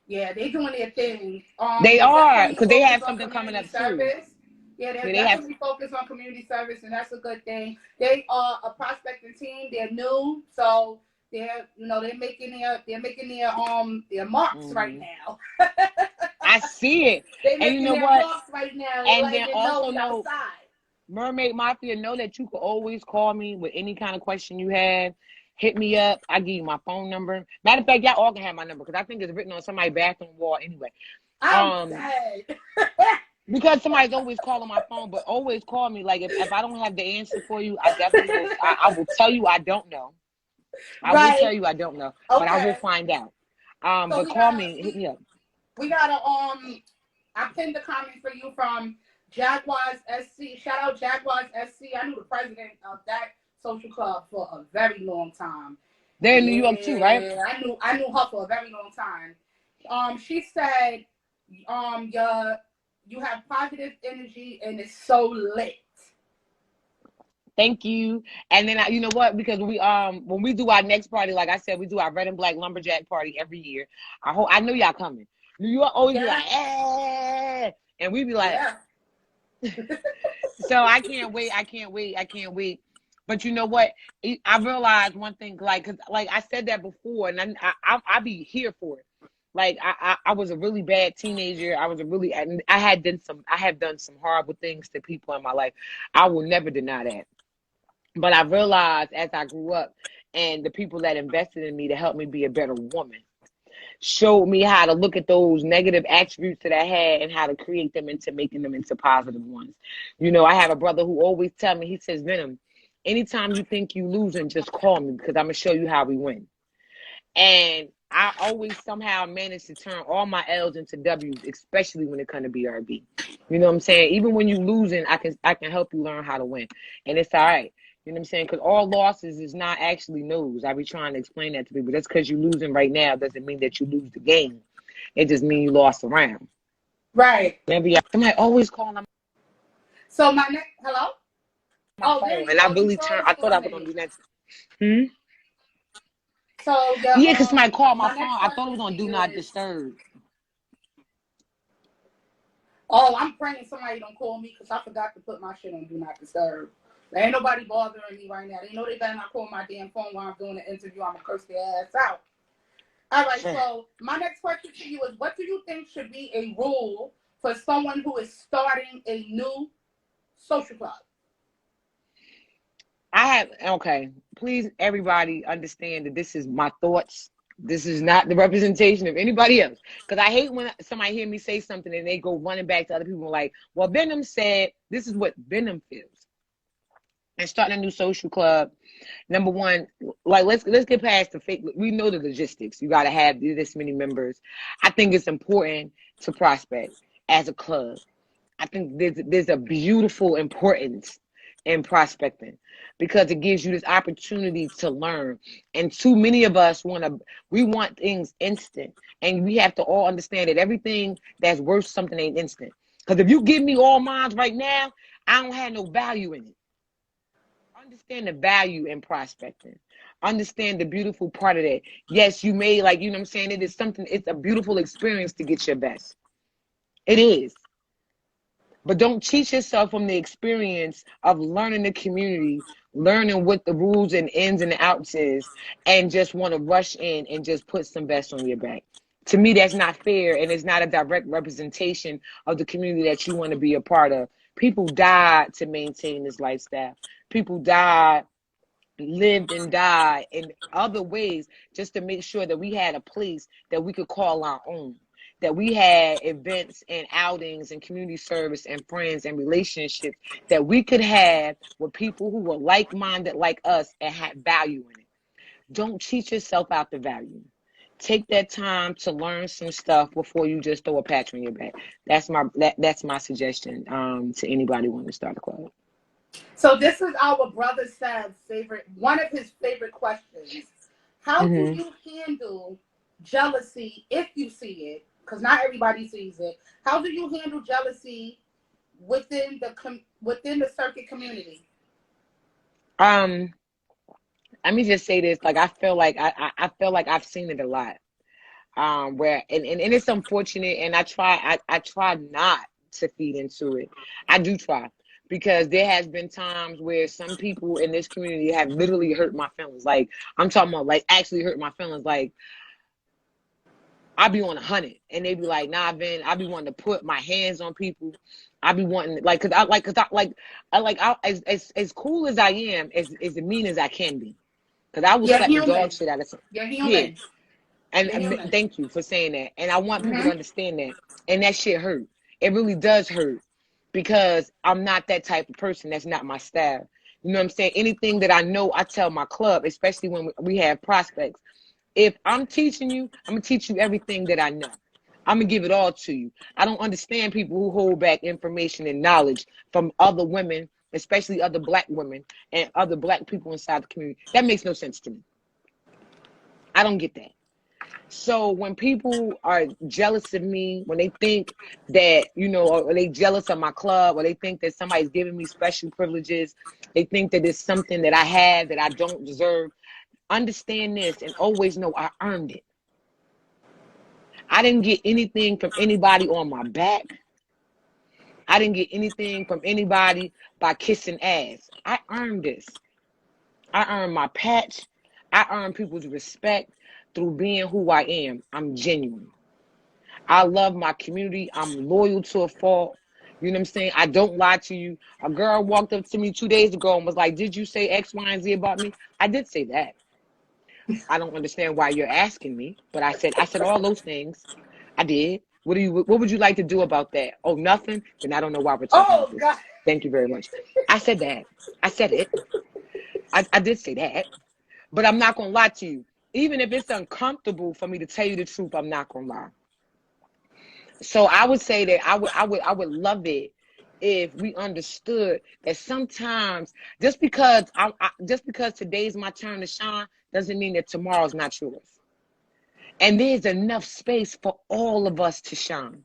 Speaker 1: Yeah, they doing their thing.
Speaker 2: They are, because they
Speaker 1: focused
Speaker 2: have
Speaker 1: on
Speaker 2: something coming up
Speaker 1: service.
Speaker 2: too.
Speaker 1: Yeah, they're
Speaker 2: Yeah,
Speaker 1: definitely focused on community service, and that's a good thing. They are a prospecting team. They're new, so they're making their marks right now.
Speaker 2: I see it.
Speaker 1: They're
Speaker 2: And you
Speaker 1: making
Speaker 2: know
Speaker 1: their
Speaker 2: what?
Speaker 1: marks right now.
Speaker 2: And
Speaker 1: They're
Speaker 2: then
Speaker 1: letting
Speaker 2: also
Speaker 1: know
Speaker 2: know, Mermaid Mafia, know that you can always call me with any kind of question you have. Hit me up. I give you my phone number. Matter of fact, y'all all can have my number, because I think it's written on somebody's bathroom wall anyway.
Speaker 1: I'm dead.
Speaker 2: Because somebody's always calling my phone, but always call me. Like if I don't have the answer for you, I definitely will. I will tell you I don't know. I will tell you I don't know, but I will find out.
Speaker 1: So
Speaker 2: but call me, hit me up.
Speaker 1: We got I pinned a comment for you from Jaguars SC. Shout out Jaguars SC. I knew the president of that social club for a very long time.
Speaker 2: They're in New York too, right?
Speaker 1: I knew her for a very long time. She said, you have positive energy and it's so lit.
Speaker 2: Thank you. And then you know what? Because when we do our next party, like I said, we do our red and black lumberjack party every year. I know y'all coming. New York always be like, eh, and we be like, so I can't wait. But you know what? I realized one thing, cause I said that before, and I be here for it. Like I was a really bad teenager. I have done some horrible things to people in my life. I will never deny that. But I realized as I grew up, and the people that invested in me to help me be a better woman showed me how to look at those negative attributes that I had and how to create them into making them into positive ones. You know, I have a brother who always tell me, he says, Venom, anytime you think you losing, just call me, because I'm going to show you how we win. And I always somehow manage to turn all my L's into W's, especially when it comes to BRB. You know what I'm saying? Even when you losing, I can help you learn how to win. And it's all right. You know what I'm saying? Because all losses is not actually no's. I be trying to explain that to people. Just because you're losing right now doesn't mean that you lose the game. It just means you lost a round.
Speaker 1: Right.
Speaker 2: Maybe somebody always calling them.
Speaker 1: So my next, hello?
Speaker 2: And I really turned, I thought I was going to do that.
Speaker 1: So
Speaker 2: yeah, because somebody called my phone. I thought it was on Do Not Disturb.
Speaker 1: Oh, I'm praying somebody don't call me, because I forgot to put my shit on Do Not Disturb. There ain't nobody bothering me right now. They know they better not call my damn phone while I'm doing the interview. I'm going to curse their ass out. All right, so my next question to you is, what do you think should be a rule for someone who is starting a new social club?
Speaker 2: Please, everybody understand that this is my thoughts. This is not the representation of anybody else. Because I hate when somebody hear me say something and they go running back to other people like, well, Venom said, this is what Venom feels. And starting a new social club, number one, like let's get past the fake. We know the logistics. You got to have this many members. I think it's important to prospect as a club. I think there's a beautiful importance in prospecting, because it gives you this opportunity to learn. And too many of us we want things instant, and we have to all understand that everything that's worth something ain't instant. Because if you give me all mine right now, I don't have no value in it. Understand the value in prospecting. Understand the beautiful part of that. Yes, you may, like, you know what I'm saying? It's a beautiful experience to get your best. It is. But don't cheat yourself from the experience of learning the community, learning what the rules and ins and outs is, and just want to rush in and just put some best on your back. To me, that's not fair, and it's not a direct representation of the community that you want to be a part of. People died to maintain this lifestyle. People died, lived and died in other ways just to make sure that we had a place that we could call our own, that we had events and outings and community service and friends and relationships that we could have with people who were like-minded like us and had value in it. Don't cheat yourself out the value. Take that time to learn some stuff before you just throw a patch on your back. That's my suggestion to anybody wanting to start a club.
Speaker 1: So this is our brother Seb's one of his favorite questions. How do you handle jealousy if you see it? Because not everybody sees it. How do you handle jealousy within the circuit community?
Speaker 2: Let me just say this. Like, I feel like I've seen it a lot. Where and it's unfortunate, and I try not to feed into it. I do try, because there has been times where some people in this community have literally hurt my feelings. Like, I'm talking about, like, actually hurt my feelings. Like, I be on 100, and they be like, nah, Vin, I be wanting to put my hands on people. I be wanting, like, as cool as I am, as mean as I can be. Because I will slap the dog shit out of some.
Speaker 1: You're human.
Speaker 2: Yeah. And thank you for saying that. And I want people to understand that. And that shit hurt. It really does hurt, because I'm not that type of person. That's not my style. You know what I'm saying? Anything that I know, I tell my club, especially when we have prospects. If I'm teaching you, I'm going to teach you everything that I know. I'm going to give it all to you. I don't understand people who hold back information and knowledge from other women, especially other black women and other black people inside the community. That makes no sense to me. I don't get that. So when people are jealous of me, when they think that, you know, or they jealous of my club, or they think that somebody's giving me special privileges, they think that it's something that I have that I don't deserve, understand this and always know I earned it. I didn't get anything from anybody on my back. I didn't get anything from anybody by kissing ass. I earned this. I earned my patch. I earned people's respect through being who I am. I'm genuine. I love my community. I'm loyal to a fault. You know what I'm saying? I don't lie to you. A girl walked up to me 2 days ago and was like, did you say X, Y, and Z about me? I did say that. I don't understand why you're asking me, but I said all those things. I did. What would you like to do about that? Oh, nothing? Then I don't know why we're talking about this. God. Thank you very much. I said that. I said it. I did say that. But I'm not going to lie to you. Even if it's uncomfortable for me to tell you the truth, I'm not going to lie. So I would say that I would love it if we understood that sometimes just because today's my turn to shine doesn't mean that tomorrow's not yours. And there's enough space for all of us to shine.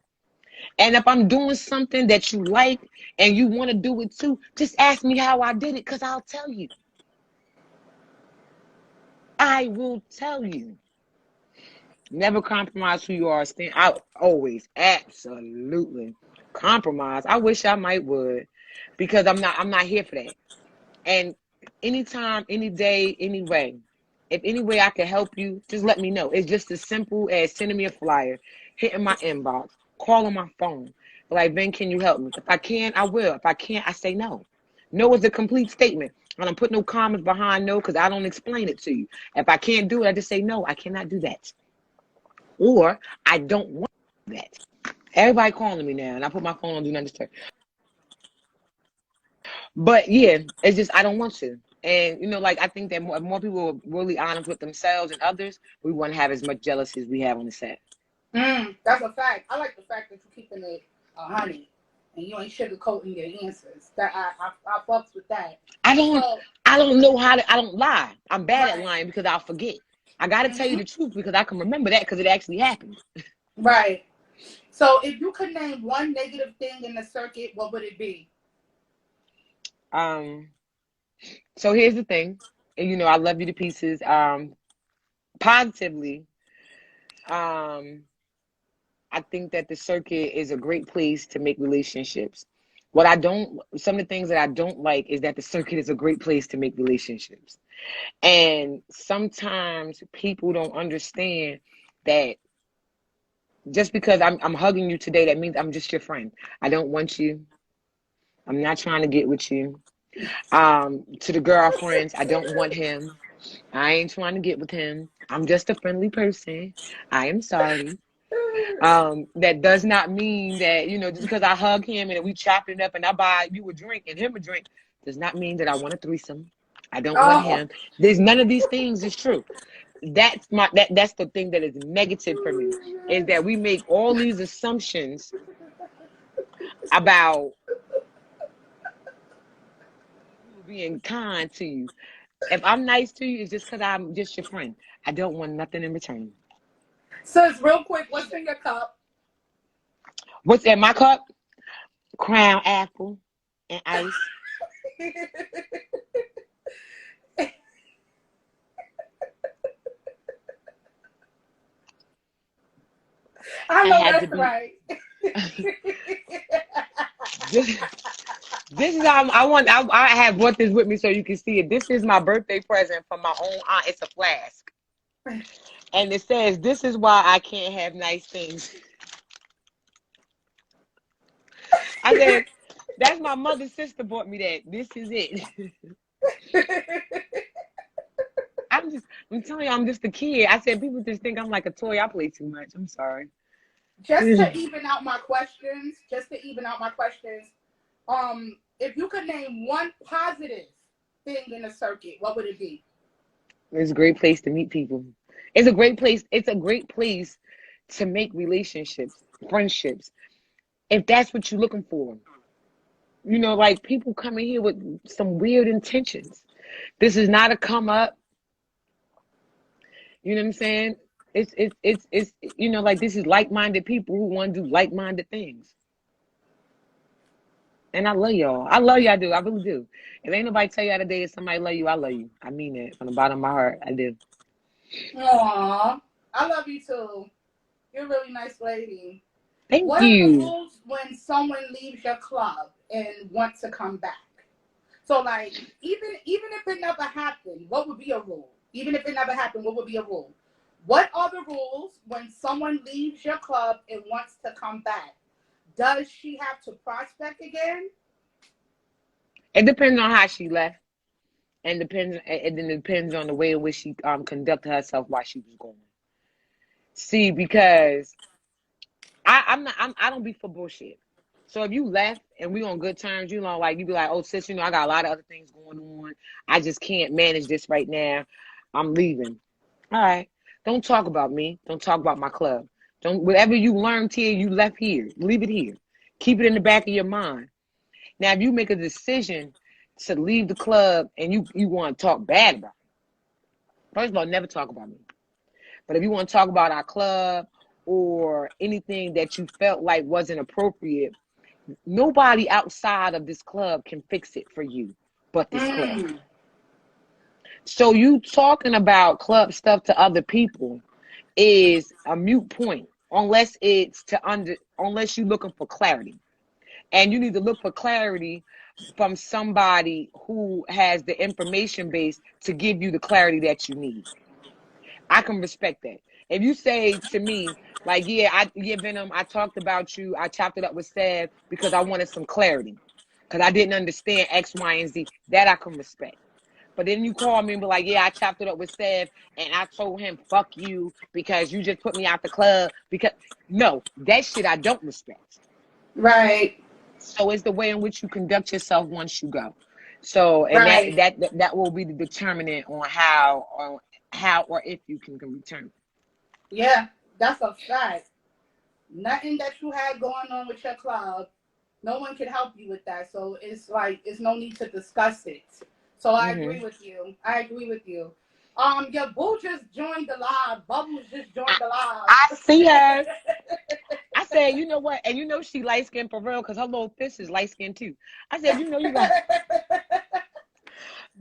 Speaker 2: And if I'm doing something that you like and you want to do it too, just ask me how I did it, because I'll tell you. I will tell you. Never compromise who you are. I always, absolutely compromise. I wish I might would, because I'm not here for that. And anytime, any day, any way, if any way I can help you, just let me know. It's just as simple as sending me a flyer, hitting my inbox, calling my phone. Like, Ben, can you help me? If I can, I will. If I can't, I say no. No is a complete statement. I don't put no commas behind no, because I don't explain it to you. If I can't do it, I just say no, I cannot do that. Or I don't want that. Everybody calling me now, and I put my phone on do not disturb. But yeah, it's just I don't want to. And you know, like, I think that more people are really honest with themselves and others, we wouldn't have as much jealousy as we have on the set.
Speaker 1: That's a fact. I like the fact that you're keeping it honey and you ain't sugarcoating your answers. That I fucks with that.
Speaker 2: I don't know how to. I don't lie. I'm bad at lying because I'll forget. I got to tell you the truth because I can remember that because it actually happened.
Speaker 1: Right. So if you could name one negative thing in the circuit, what would it be?
Speaker 2: So here's the thing. And, you know, I love you to pieces. Positively, I think that the circuit is a great place to make relationships. Some of the things that I don't like is that the circuit is a great place to make relationships. And sometimes people don't understand that just because I'm hugging you today, that means I'm just your friend. I don't want you. I'm not trying to get with you. To the girlfriends, I don't want him. I ain't trying to get with him. I'm just a friendly person. I am sorry. That does not mean that, just because I hug him and we chop it up and I buy you a drink and him a drink, does not mean that I want a threesome. I don't want
Speaker 1: Oh,
Speaker 2: him. There's none of these things is true. That's the thing that is negative for me, is that we make all these assumptions about people being kind to you. If I'm nice to you, it's just because I'm just your friend. I don't want nothing in return.
Speaker 1: sis, real quick, what's in your cup?
Speaker 2: What's in my cup? Crown apple and ice.
Speaker 1: I
Speaker 2: I
Speaker 1: know
Speaker 2: had to
Speaker 1: that's
Speaker 2: be.
Speaker 1: right.
Speaker 2: This is how I have brought this with me so you can see it. This is my birthday present from my own aunt. It's a flask. And it says, "This is why I can't have nice things." I said, that's my mother's sister bought me that. This is it. I'm telling you, I'm just a kid. I said, people just think I'm like a toy. I play too much. I'm sorry.
Speaker 1: Just to even out my questions, if you could name one positive thing in the circuit, what would it be?
Speaker 2: It's a great place to meet people. It's a great place. It's a great place to make relationships, friendships, if that's what you're looking for. Like people coming here with some weird intentions. This is not a come up. You know what I'm saying? It's like this is like-minded people who want to do like-minded things. And I love y'all. I love y'all, I do. I really do. If ain't nobody tell y'all today if somebody love you, I love you. I mean it from the bottom of my heart. I do.
Speaker 1: Aww, I love you too. You're a really nice lady.
Speaker 2: Thank
Speaker 1: What are the
Speaker 2: you.
Speaker 1: rules when someone leaves your club and wants to come back? So, like, even if it never happened, what would be a rule? Even if it never happened, what would be a rule? What are the rules when someone leaves your club and wants to come back? Does she have to prospect again?
Speaker 2: It depends on how she left. And then depends on the way in which she conducted herself while she was going. See, because I don't be for bullshit. So if you left and we on good terms, you be like, oh sis, I got a lot of other things going on. I just can't manage this right now. I'm leaving. All right. Don't talk about me. Don't talk about my club. Don't whatever you learned here, you left here. Leave it here. Keep it in the back of your mind. Now, if you make a decision to leave the club and you want to talk bad about it, first of all, never talk about me. But if you want to talk about our club or anything that you felt like wasn't appropriate, nobody outside of this club can fix it for you but this club. So you talking about club stuff to other people is a moot point unless unless you're looking for clarity. And you need to look for clarity from somebody who has the information base to give you the clarity that you need. I can respect that. If you say to me, like, yeah, Venom, I talked about you, I chopped it up with Seb because I wanted some clarity. Because I didn't understand X, Y, and Z. That I can respect. But then you call me and be like, yeah, I chopped it up with Seb and I told him, fuck you, because you just put me out the club. No, that shit I don't respect.
Speaker 1: Right.
Speaker 2: So it's the way in which you conduct yourself once you go. So, and
Speaker 1: Right.
Speaker 2: that will be the determinant on how or if you can return.
Speaker 1: Yeah, that's a fact. Nothing that you had going on with your club, no one can help you with that. So it's like it's no need to discuss it. So I agree with you. Your boo just joined the live. Bubbles just joined the live.
Speaker 2: I see her. I said, you know what? And she light skinned for real because her little fist is light skinned too. I said, you got.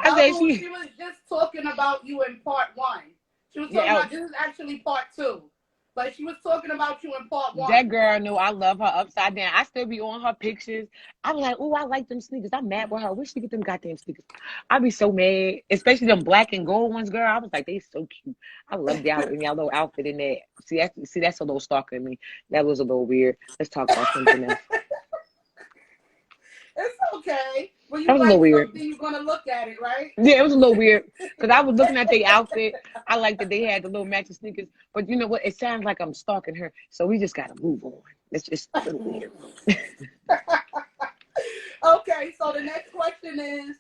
Speaker 1: Bubbles, she was just talking about you in part 1. She was talking about this is actually part 2. But she was talking about you in part 1.
Speaker 2: That girl knew I love her upside down. I still be on her pictures. I was like, oh, I like them sneakers. I'm mad with her. Where she get them goddamn sneakers? I be so mad, especially them black and gold ones, girl. I was like, they so cute. I love y'all little outfit in that. See, that's a little stalker in me. That was a little weird. Let's talk about something else.
Speaker 1: It's Okay. Well,
Speaker 2: That
Speaker 1: you
Speaker 2: was a little
Speaker 1: like
Speaker 2: weird.
Speaker 1: something, you're gonna look at it, right?
Speaker 2: Yeah, it was a little weird because I was looking at their outfit. I liked that they had the little matching sneakers, but you know what? It sounds like I'm stalking her, so we just gotta move on. It's just a little weird.
Speaker 1: Okay, so the next question is,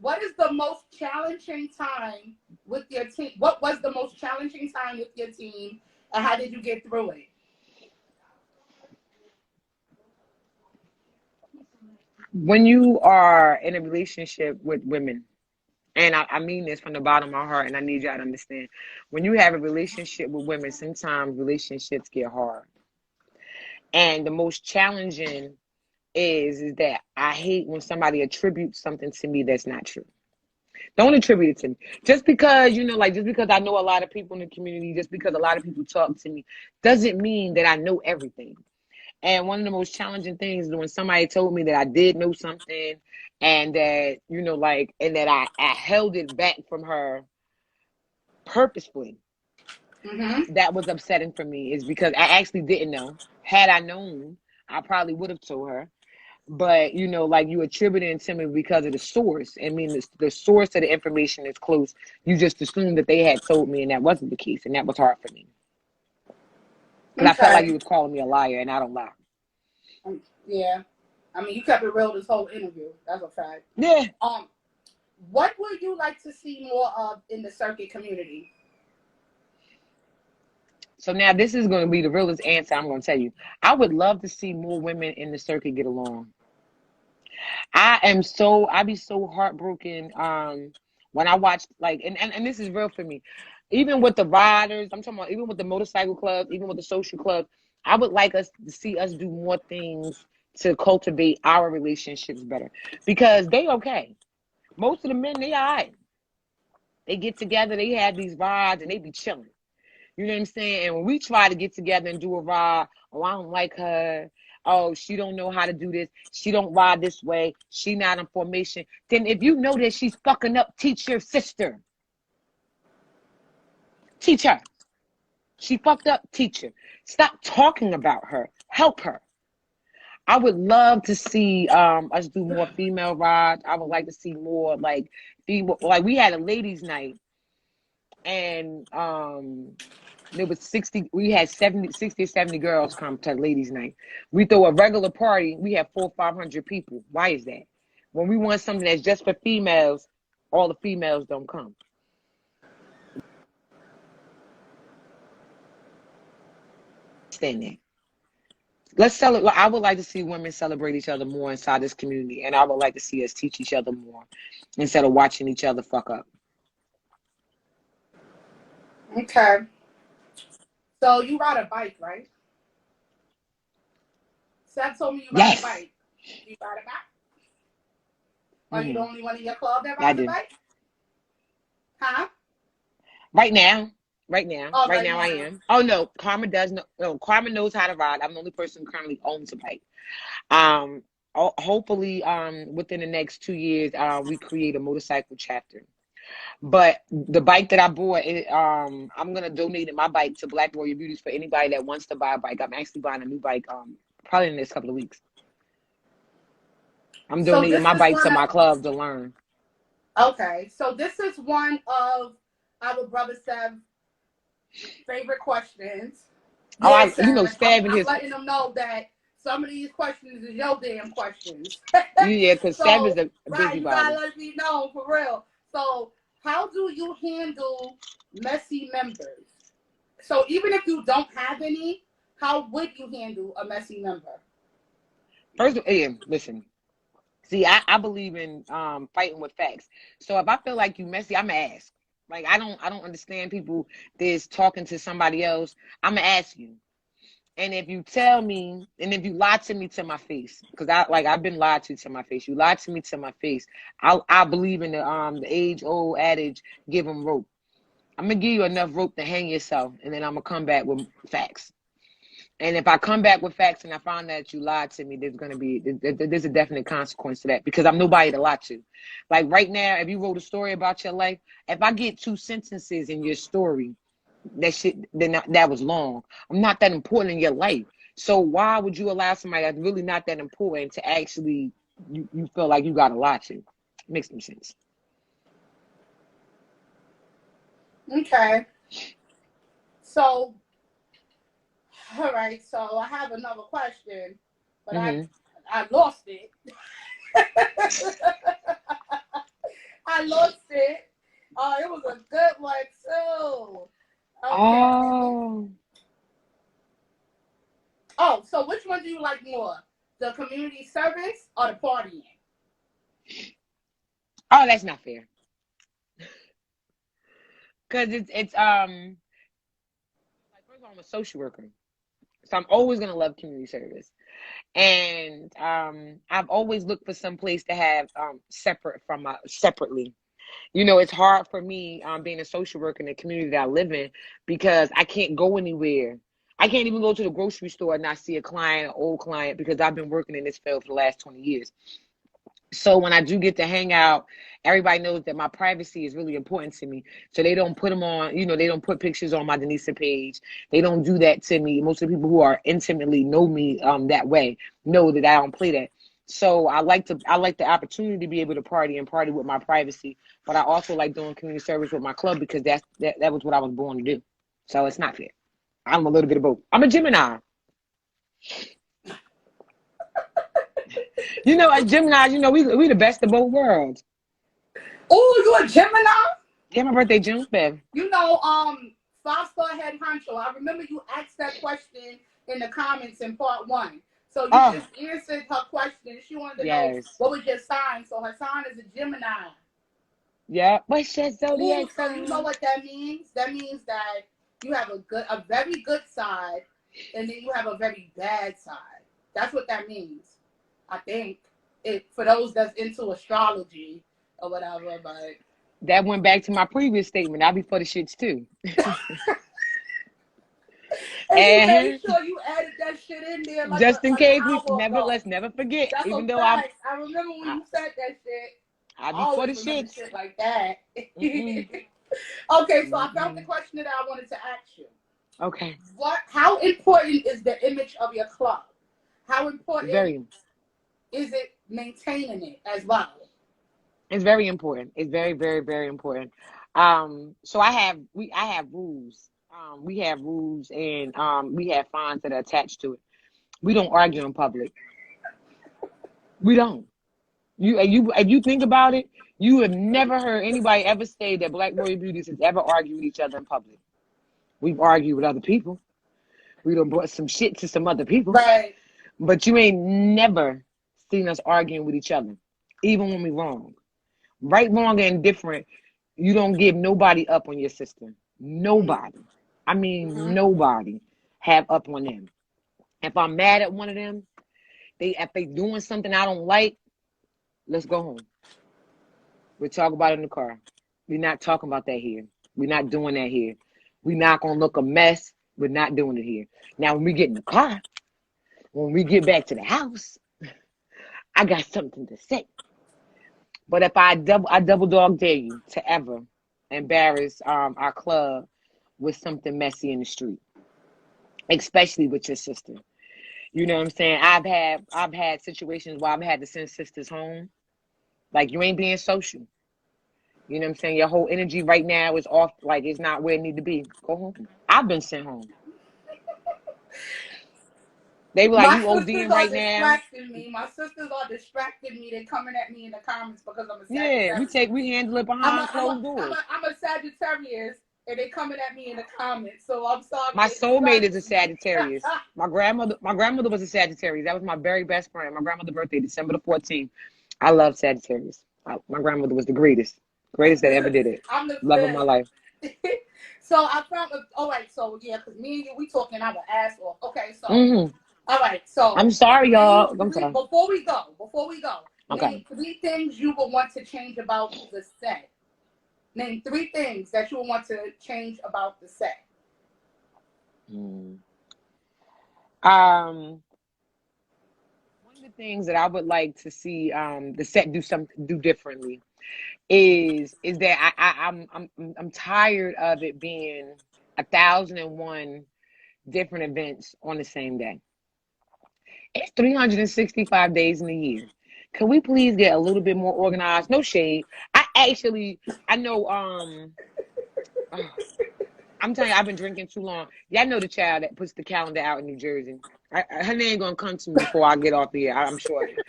Speaker 1: what is the most challenging time with your team? What was the most challenging time with your team, and how did you get through it?
Speaker 2: When you are in a relationship with women, and I mean this from the bottom of my heart, and I need y'all to understand, when you have a relationship with women, sometimes relationships get hard. And the most challenging is that I hate when somebody attributes something to me that's not true. Don't attribute it to me. Just because, like just because I know a lot of people in the community, just because a lot of people talk to me, doesn't mean that I know everything. And one of the most challenging things is when somebody told me that I did know something and that, and that I held it back from her purposefully.
Speaker 1: Mm-hmm.
Speaker 2: That was upsetting for me, is because I actually didn't know. Had I known, I probably would have told her. But like you attributing to me because of the source. I mean, the source of the information is close. You just assumed that they had told me, and that wasn't the case, and that was hard for me because I felt like you
Speaker 1: Okay.
Speaker 2: was calling me a liar, and I don't lie.
Speaker 1: Yeah. I mean, you kept it real this whole interview. That's a fact.
Speaker 2: Yeah.
Speaker 1: What would you like to see more of in the circuit community?
Speaker 2: So now this is going to be the realest answer I'm going to tell you. I would love to see more women in the circuit get along. I'd be so heartbroken when I watch, like, and this is real for me. Even with the riders, I'm talking about even with the motorcycle clubs, even with the social clubs, I would like us to see us do more things to cultivate our relationships better. Because they okay. Most of the men, they all right. They get together, they have these rides, and they be chilling. You know what I'm saying? And when we try to get together and do a ride, oh, I don't like her. Oh, she don't know how to do this. She don't ride this way. She not in formation. Then if you know that she's fucking up, teach your sister. Teach her. She fucked up, teach her. Stop talking about her. Help her. I would love to see us do more female rides. I would like to see more like female, like we had a ladies' night, and there was 60, we had 60 or 70 girls come to ladies' night. We throw a regular party, we have 400 or 500 people. Why is that? When we want something that's just for females, all the females don't come. Stand there. Let's celebrate. I would like to see women celebrate each other more inside this community, and I would like to see us teach each other more instead of watching each other fuck up.
Speaker 1: Okay. So you ride a bike, right? Seth told me you ride a
Speaker 2: Yes.
Speaker 1: bike. You ride a bike? Are you the only one in your club that
Speaker 2: I
Speaker 1: rides a
Speaker 2: do.
Speaker 1: bike? Huh?
Speaker 2: Right now. Right
Speaker 1: Oh, right
Speaker 2: now I
Speaker 1: now.
Speaker 2: am. Oh no, Karma does know. No, Karma knows how to ride. I'm the only person who currently owns a bike. Hopefully, within the next 2 years, we create a motorcycle chapter. But the bike that I bought, I'm gonna donate my bike to Black Warrior Beauties for anybody that wants to buy a bike. I'm actually buying a new bike, probably in the next couple of weeks. I'm
Speaker 1: So
Speaker 2: donating
Speaker 1: this
Speaker 2: my
Speaker 1: is
Speaker 2: bike
Speaker 1: one
Speaker 2: to
Speaker 1: of
Speaker 2: my club to learn.
Speaker 1: okay. So this is one of our brother Seth's favorite questions. Yeah, Seth.
Speaker 2: Stab in
Speaker 1: I'm
Speaker 2: his.
Speaker 1: letting them know that some of these questions is your damn questions.
Speaker 2: Yeah, because Stab is
Speaker 1: So
Speaker 2: a
Speaker 1: right, you gotta
Speaker 2: busybody.
Speaker 1: let me know for real. So how do you handle messy members? So even if you don't have any, how would you handle a messy member?
Speaker 2: First, listen. See, I believe in fighting with facts. So if I feel like you messy, I'ma ask. Like I don't understand people that's talking to somebody else. I'ma ask you. And if you tell me, and if you lie to me to my face, because I've been lied to my face. You lied to me to my face. I believe in the age old adage, give them rope. I'm gonna give you enough rope to hang yourself, and then I'm gonna come back with facts. And if I come back with facts and I find that you lied to me, there's a definite consequence to that, because I'm nobody to lie to. Like right now, if you wrote a story about your life, if I get 2 sentences in your story, that was long. I'm not that important in your life. So why would you allow somebody that's really not that important to actually you feel like you got a lot to. Makes no sense.
Speaker 1: Okay. So, all right. So I have another question, but
Speaker 2: Hmm.
Speaker 1: I lost it. I lost it. Oh, it was a good one too. Okay.
Speaker 2: Oh,
Speaker 1: Oh, so which one do you like more? The community service or the partying?
Speaker 2: oh, that's not fair. Cause like, first of all, I'm a social worker, so I'm always gonna love community service. And I've always looked for some place to have separate from my separately. You know, it's hard for me being a social worker in the community that I live in because I can't go anywhere. I can't even go to the grocery store and not see a client, an old client, because I've been working in this field for the last 20 years. So when I do get to hang out, everybody knows that my privacy is really important to me. So they don't put them on, they don't put pictures on my Denisa page. They don't do that to me. Most of the people who are intimately know me that way know that I don't play that. So I like the opportunity to be able to party and party with my privacy. But I also like doing community service with my club because that was what I was born to do. So it's not fair. I'm a little bit of both. I'm a Gemini. As Geminis, we the best of both worlds.
Speaker 1: Oh, you a Gemini?
Speaker 2: Yeah, my birthday June 5th.
Speaker 1: You know, 5-star head honcho. I remember you asked that question in the comments in part 1. So you
Speaker 2: Oh,
Speaker 1: just answered her question. She wanted to know
Speaker 2: yes.
Speaker 1: what was your sign. So her sign is a Gemini.
Speaker 2: Yeah. What's your
Speaker 1: Ooh,
Speaker 2: zodiac
Speaker 1: so you know
Speaker 2: sign?
Speaker 1: what that means? That means that you have a very good side, and then you have a very bad side. That's what that means. I think it for those that's into astrology or whatever, but
Speaker 2: That went back to my previous statement. I'll be for the shits too.
Speaker 1: and you made
Speaker 2: And
Speaker 1: sure you added that shit in there like
Speaker 2: just in
Speaker 1: an
Speaker 2: case
Speaker 1: hour ago.
Speaker 2: let's never forget.
Speaker 1: That's a
Speaker 2: Even though
Speaker 1: fact. I remember when
Speaker 2: I,
Speaker 1: you said that shit.
Speaker 2: I
Speaker 1: I
Speaker 2: be for the
Speaker 1: always remember
Speaker 2: shits.
Speaker 1: shit like that.
Speaker 2: Mm-mm,
Speaker 1: Okay, so I found the
Speaker 2: mm-mm.
Speaker 1: question that I wanted to ask you.
Speaker 2: Okay.
Speaker 1: How important is the image of your club? How important
Speaker 2: Very.
Speaker 1: is it maintaining it as well?
Speaker 2: It's very important. It's very, very, very important. So I have rules. We have rules and we have fines that are attached to it. We don't argue in public. We don't. If you think about it, you have never heard anybody ever say that Black Royal Beauties has ever argued with each other in public. We've argued with other people. We done brought some shit to some other people.
Speaker 1: Right.
Speaker 2: But you ain't never seen us arguing with each other, even when we wrong. Right, wrong, and indifferent. You don't give nobody up on your sister. Nobody. I mean,
Speaker 1: Mm-hmm.
Speaker 2: nobody have up on them. If I'm mad at one of them, if they doing something I don't like, let's go home. We'll talk about it in the car. We're not talking about that here. We're not doing that here. We're not gonna look a mess. We're not doing it here. Now, when we get in the car, when we get back to the house, I got something to say. But if I double dog dare you to ever embarrass our club with something messy in the street, especially with your sister. You know what I'm saying? I've had situations where I've had to send sisters home. Like, you ain't being social. You know what I'm saying? Your whole energy right now is off, like it's not where it need to be. Go home. I've been sent home. They were like,
Speaker 1: My
Speaker 2: you
Speaker 1: sisters
Speaker 2: ODing
Speaker 1: are
Speaker 2: right now.
Speaker 1: distracting me. My sisters are distracting me. They're coming at me in the comments because I'm a
Speaker 2: Yeah,
Speaker 1: Sagittarius.
Speaker 2: we handle it behind closed doors.
Speaker 1: I'm a Sagittarius, and they coming at me in the comments. So I'm sorry
Speaker 2: My
Speaker 1: they
Speaker 2: soulmate is a
Speaker 1: distracted me.
Speaker 2: Sagittarius. My grandmother was a Sagittarius. That was my very best friend. My grandmother's birthday, December the 14th. I love Sagittarius. My grandmother was the greatest that ever did it.
Speaker 1: I'm the
Speaker 2: Love of my life.
Speaker 1: fifth. So I found. All right. So yeah, because me and you, we talking our ass off. Okay. So
Speaker 2: Hmm.
Speaker 1: all right. So
Speaker 2: I'm sorry,
Speaker 1: name
Speaker 2: y'all. I'm sorry.
Speaker 1: before we go,
Speaker 2: Okay.
Speaker 1: name 3 things you would want to change about the set. Name 3 things that you would want to change about the set.
Speaker 2: Mm. Um, One of the things that I would like to see the set do differently is that I'm tired of it being 1,001 different events on the same day. It's 365 days in a year. Can we please get a little bit more organized? No shade. I know, oh, I'm telling you, I've been drinking too long. Y'all know the child that puts the calendar out in New Jersey. Her name gonna come to me before I get off here. I'm sure of it.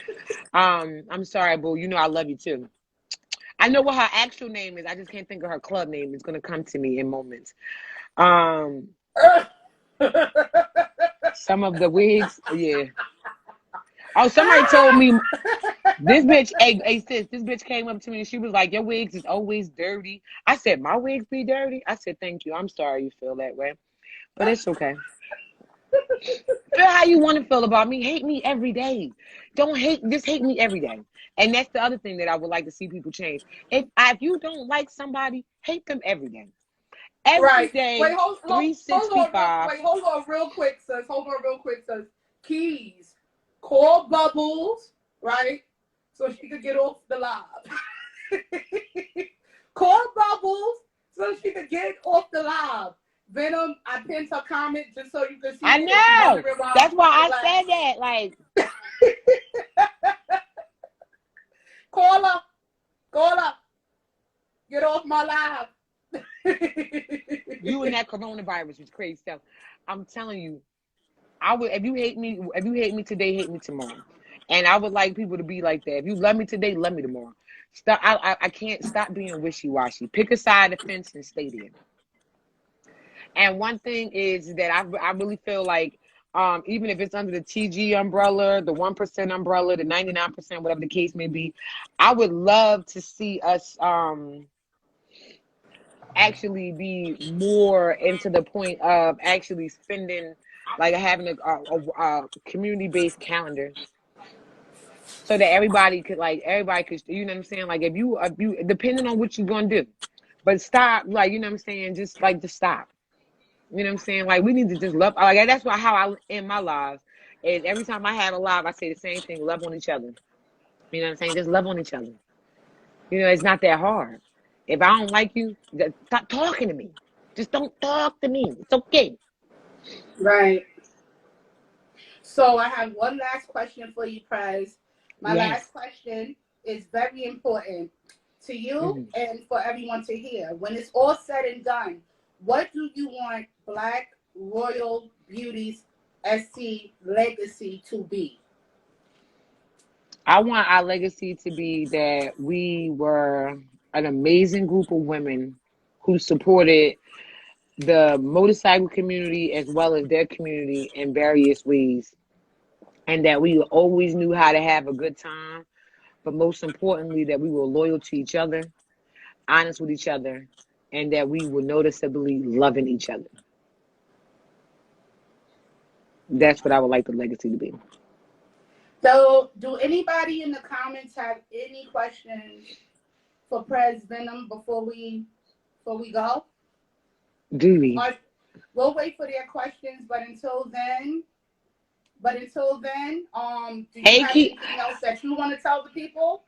Speaker 2: I'm sorry, boo. You know I love you too. I know what her actual name is. I just can't think of her club name. It's gonna come to me in moments. Um, some of the wigs, yeah. Oh, somebody told me this bitch. Hey, sis, this bitch came up to me and she was like, "Your wigs is always dirty." I said, "My wigs be dirty." I said, "Thank you. I'm sorry you feel that way, but it's okay. Feel how you want to feel about me. Hate me every day. Don't hate. Just hate me every day." And that's the other thing that I would like to see people change. If you don't like somebody, hate them every day. Every
Speaker 1: Right.
Speaker 2: day,
Speaker 1: Wait, hold on.
Speaker 2: 365.
Speaker 1: Hold on real quick, sis. Hold on real quick, sis. Keys. Call Bubbles, right? So she could get off the live. Call Bubbles so she could get off the live. Venom, I pinned her comment just so you can see.
Speaker 2: I know. That's why I said that. Like,
Speaker 1: call her. Call her. Get off my live.
Speaker 2: you and that coronavirus is crazy stuff. I'm telling you, I would. If you hate me today, hate me tomorrow. And I would like people to be like that. If you love me today, love me tomorrow. Stop. I can't stop being wishy-washy. Pick a side of the fence and stay there. And one thing is that I really feel like, even if it's under the TG umbrella, the 1% umbrella, the 99%, whatever the case may be, I would love to see us actually be more into the point of actually spending, like having a community-based calendar, so that everybody could, you know what I'm saying? Like if you depending on what you're gonna do, but stop, like, you know what I'm saying? Just stop. You know what I'm saying? Like, we need to just love. Like, that's how I end my lives. And every time I have a live, I say the same thing: love on each other. You know what I'm saying? Just love on each other. You know, it's not that hard. If I don't like you, just stop talking to me. Just don't talk to me. It's okay.
Speaker 1: Right. So I have one last question for you, Prez. My
Speaker 2: Yes.
Speaker 1: last question is very important to you and for everyone to hear. When it's all said and done, what do you want Black Royal Beauties SC legacy to be?
Speaker 2: I want our legacy to be that we were an amazing group of women who supported the motorcycle community as well as their community in various ways, and that we always knew how to have a good time, but most importantly, that we were loyal to each other, honest with each other, and that we were noticeably loving each other. That's what I would like the legacy to be.
Speaker 1: So, do anybody in the comments have any questions for Prez Venom before we go?
Speaker 2: Do we?
Speaker 1: We'll wait for their questions, but until then, do you have anything else that you want to tell the people?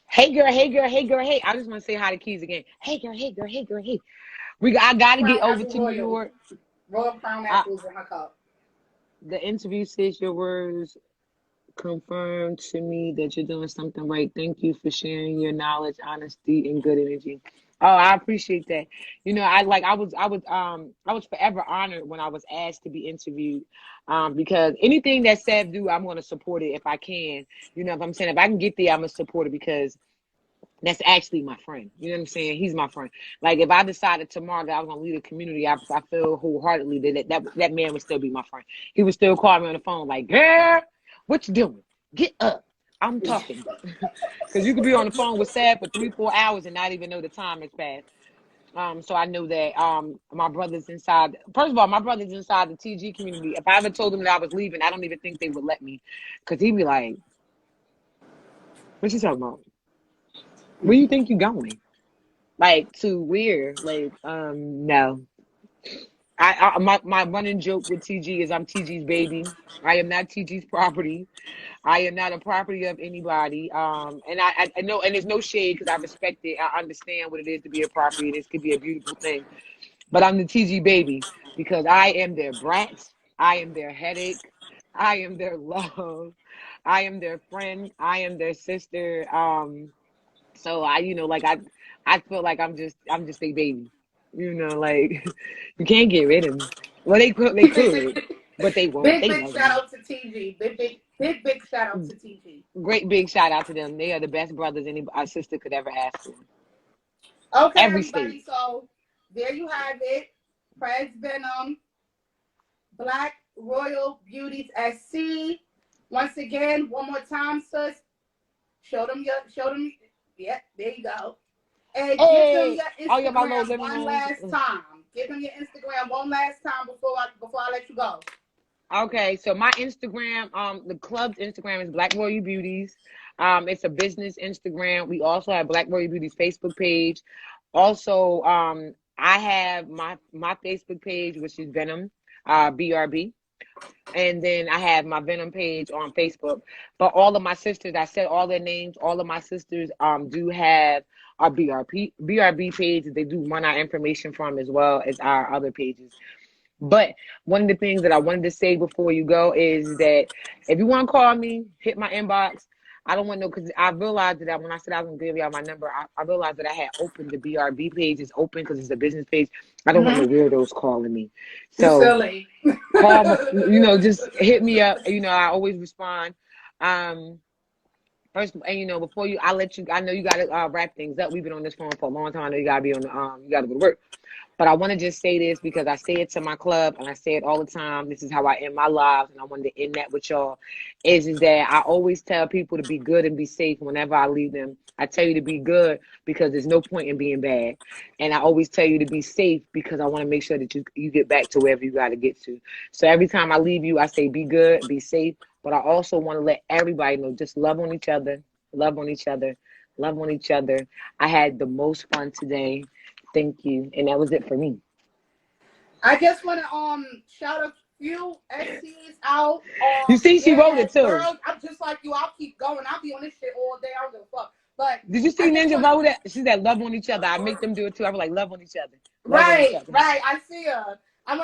Speaker 2: Hey girl, hey girl, hey girl, hey. I just want to say hi to Keys again. Hey girl, hey girl, hey girl, hey. I gotta get over to New York.
Speaker 1: Royal Crown apples in her cup.
Speaker 2: The interview says your words confirmed to me that you're doing something right. Thank you for sharing your knowledge, honesty, and good energy. Oh, I appreciate that. You know, I was forever honored when I was asked to be interviewed. Because anything that Sav do, I'm gonna support it if I can. You know what I'm saying? If I can get there, I'm gonna support it because that's actually my friend. You know what I'm saying? He's my friend. Like if I decided tomorrow that I was gonna lead a community, I feel wholeheartedly that man would still be my friend. He would still call me on the phone like, "Girl, what you doing? Get up. I'm talking." Because you could be on the phone with Sad for 3-4 hours and not even know the time has passed. So I know that my brother's inside. First of all, my brother's inside the TG community. If I ever told him that I was leaving, I don't even think they would let me, because he'd be like, "What you talking about? Where you think you going? Like to where? Like no." My running joke with TG is I'm TG's baby. I am not TG's property. I am not a property of anybody. And I know, and there's no shade because I respect it. I understand what it is to be a property. This could be a beautiful thing. But I'm the TG baby because I am their brat. I am their headache. I am their love. I am their friend. I am their sister. So I, like I feel like I'm just a baby. Like you can't get rid of me. Well, they could, but they won't. They
Speaker 1: Big
Speaker 2: love
Speaker 1: shout
Speaker 2: me.
Speaker 1: out to TG. Big shout out to TG.
Speaker 2: Great big shout out to them. They are the best brothers any our sister could ever ask for.
Speaker 1: Okay,
Speaker 2: Every
Speaker 1: everybody.
Speaker 2: state.
Speaker 1: So there you have it. Prez, Venom, Black Royal Beauties SC. Once again, one more time, sis. Show them. Yeah, there you go. And give them
Speaker 2: Hey,
Speaker 1: your
Speaker 2: all you my little
Speaker 1: Instagram
Speaker 2: living
Speaker 1: one
Speaker 2: rooms.
Speaker 1: last time. Give them your Instagram one last time before I let you go.
Speaker 2: Okay, so my Instagram, the club's Instagram is Black Royal Beauties. It's a business Instagram. We also have Black Royal Beauties Facebook page. Also, I have my Facebook page, which is Venom, BRB. And then I have my Venom page on Facebook. But all of my sisters, I said all their names. All of my sisters do have our BRB page. They do run our information from as well as our other pages. But one of the things that I wanted to say before you go is that if you want to call me, hit my inbox. I don't want no, because I realized that when I said I was going to give y'all my number, I realized that I had opened the BRB page. It's open because it's a business page. I don't want no weirdos calling me. So
Speaker 1: Silly.
Speaker 2: call my, just hit me up. I always respond. First, and before I'll let you, I know you got to wrap things up. We've been on this phone for a long time. I know you got to be on you got to go to work. But I want to just say this because I say it to my club and I say it all the time. This is how I end my lives, and I wanted to end that with y'all. Is that I always tell people to be good and be safe whenever I leave them. I tell you to be good because there's no point in being bad. And I always tell you to be safe because I want to make sure that you get back to wherever you got to get to. So every time I leave you, I say be good, be safe. But I also want to let everybody know, just love on each other, love on each other, love on each other. I had the most fun today. Thank you. And that was it for me.
Speaker 1: I just want to shout a few SCs out.
Speaker 2: You see, she wrote it too.
Speaker 1: Girls, I'm just like you. I'll keep going. I'll be on this shit all day. I don't give a fuck. But
Speaker 2: did you see Ninja wrote it? She said love on each other. I make them do it too. I was like love on each other. Love on each other.
Speaker 1: Right. I see her. I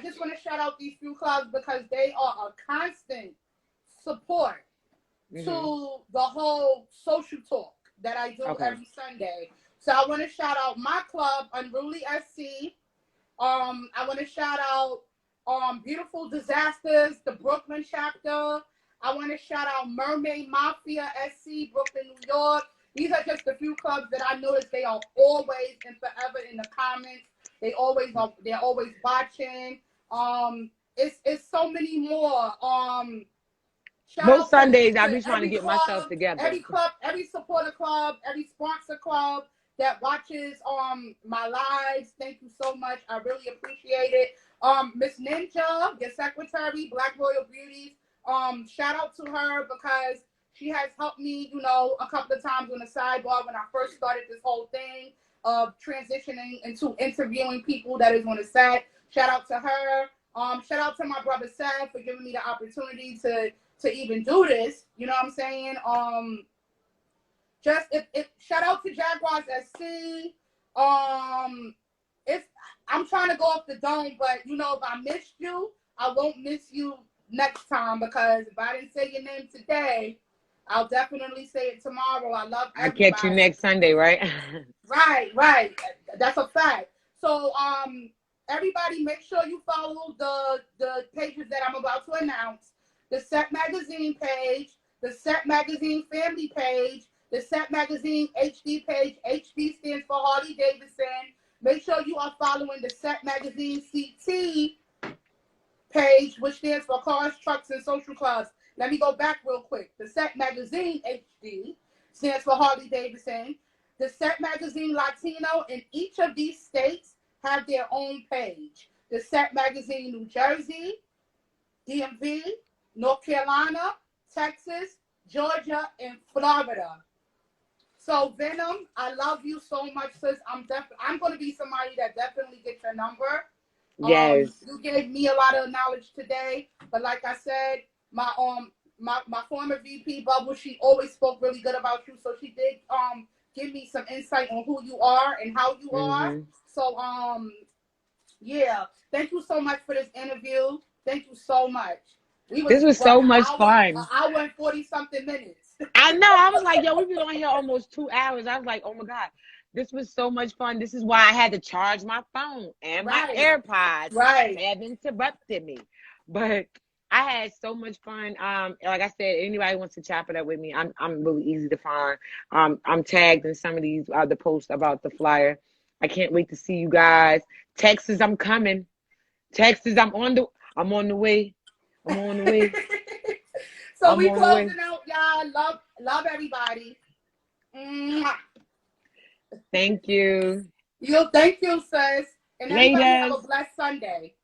Speaker 1: just want to shout out these few clubs because they are a constant support to the whole social talk that I do every Sunday. So I want to shout out my club, Unruly SC. I want to shout out Beautiful Disasters, the Brooklyn chapter. I want to shout out Mermaid Mafia SC, Brooklyn, New York. These are just a few clubs that I noticed they are always and forever in the comments. They're always watching. It's so many more.
Speaker 2: Most Sundays I be trying to get myself together.
Speaker 1: Every club, every supporter club, every sponsor club that watches my lives. Thank you so much. I really appreciate it. Miss Ninja, your secretary, Black Royal Beauties. Shout out to her because she has helped me, a couple of times on the sidebar when I first started this whole thing of transitioning into interviewing people that is on the set. Shout out to her. Shout out to my brother Seth for giving me the opportunity to even do this. You know what I'm saying? Shout out to Jaguars SC. If I'm trying to go off the dome, but if I missed you, I won't miss you next time because if I didn't say your name today, I'll definitely say it tomorrow. I love everybody.
Speaker 2: I'll catch you next Sunday, right?
Speaker 1: Right. That's a fact. So everybody make sure you follow the pages that I'm about to announce. The Set Magazine page, the Set Magazine family page, the Set Magazine HD page. HD stands for Harley Davidson. Make sure you are following the Set Magazine CT page, which stands for Cars, Trucks, and Social Clubs. Let me go back real quick. The Set Magazine HD stands for Harley Davidson. The Set Magazine Latino in each of these states have their own page. The Set Magazine New Jersey, DMV, North Carolina, Texas, Georgia, and Florida. So Venom, I love you so much, sis. I'm going to be somebody that definitely gets your number.
Speaker 2: Yes.
Speaker 1: You gave me a lot of knowledge today, but like I said, my former VP Bubble, she always spoke really good about you. So she did give me some insight on who you are and how you are. So yeah, thank you so much for this interview. Thank you so much.
Speaker 2: This was so much fun.
Speaker 1: An hour and 40 something minutes.
Speaker 2: I know. I was like, yo, we've been on here almost 2 hours. I was like, oh my God, this was so much fun. This is why I had to charge my phone and my AirPods.
Speaker 1: Right.
Speaker 2: They have interrupted me. But I had so much fun. Like I said, anybody wants to chop it up with me, I'm really easy to find. I'm tagged in some of these the posts about the flyer. I can't wait to see you guys. Texas, I'm coming. Texas, I'm on the way. I'm on the way.
Speaker 1: So we closing out, y'all. Love everybody.
Speaker 2: Thank you.
Speaker 1: Thank you, sis. And everybody have a blessed Sunday.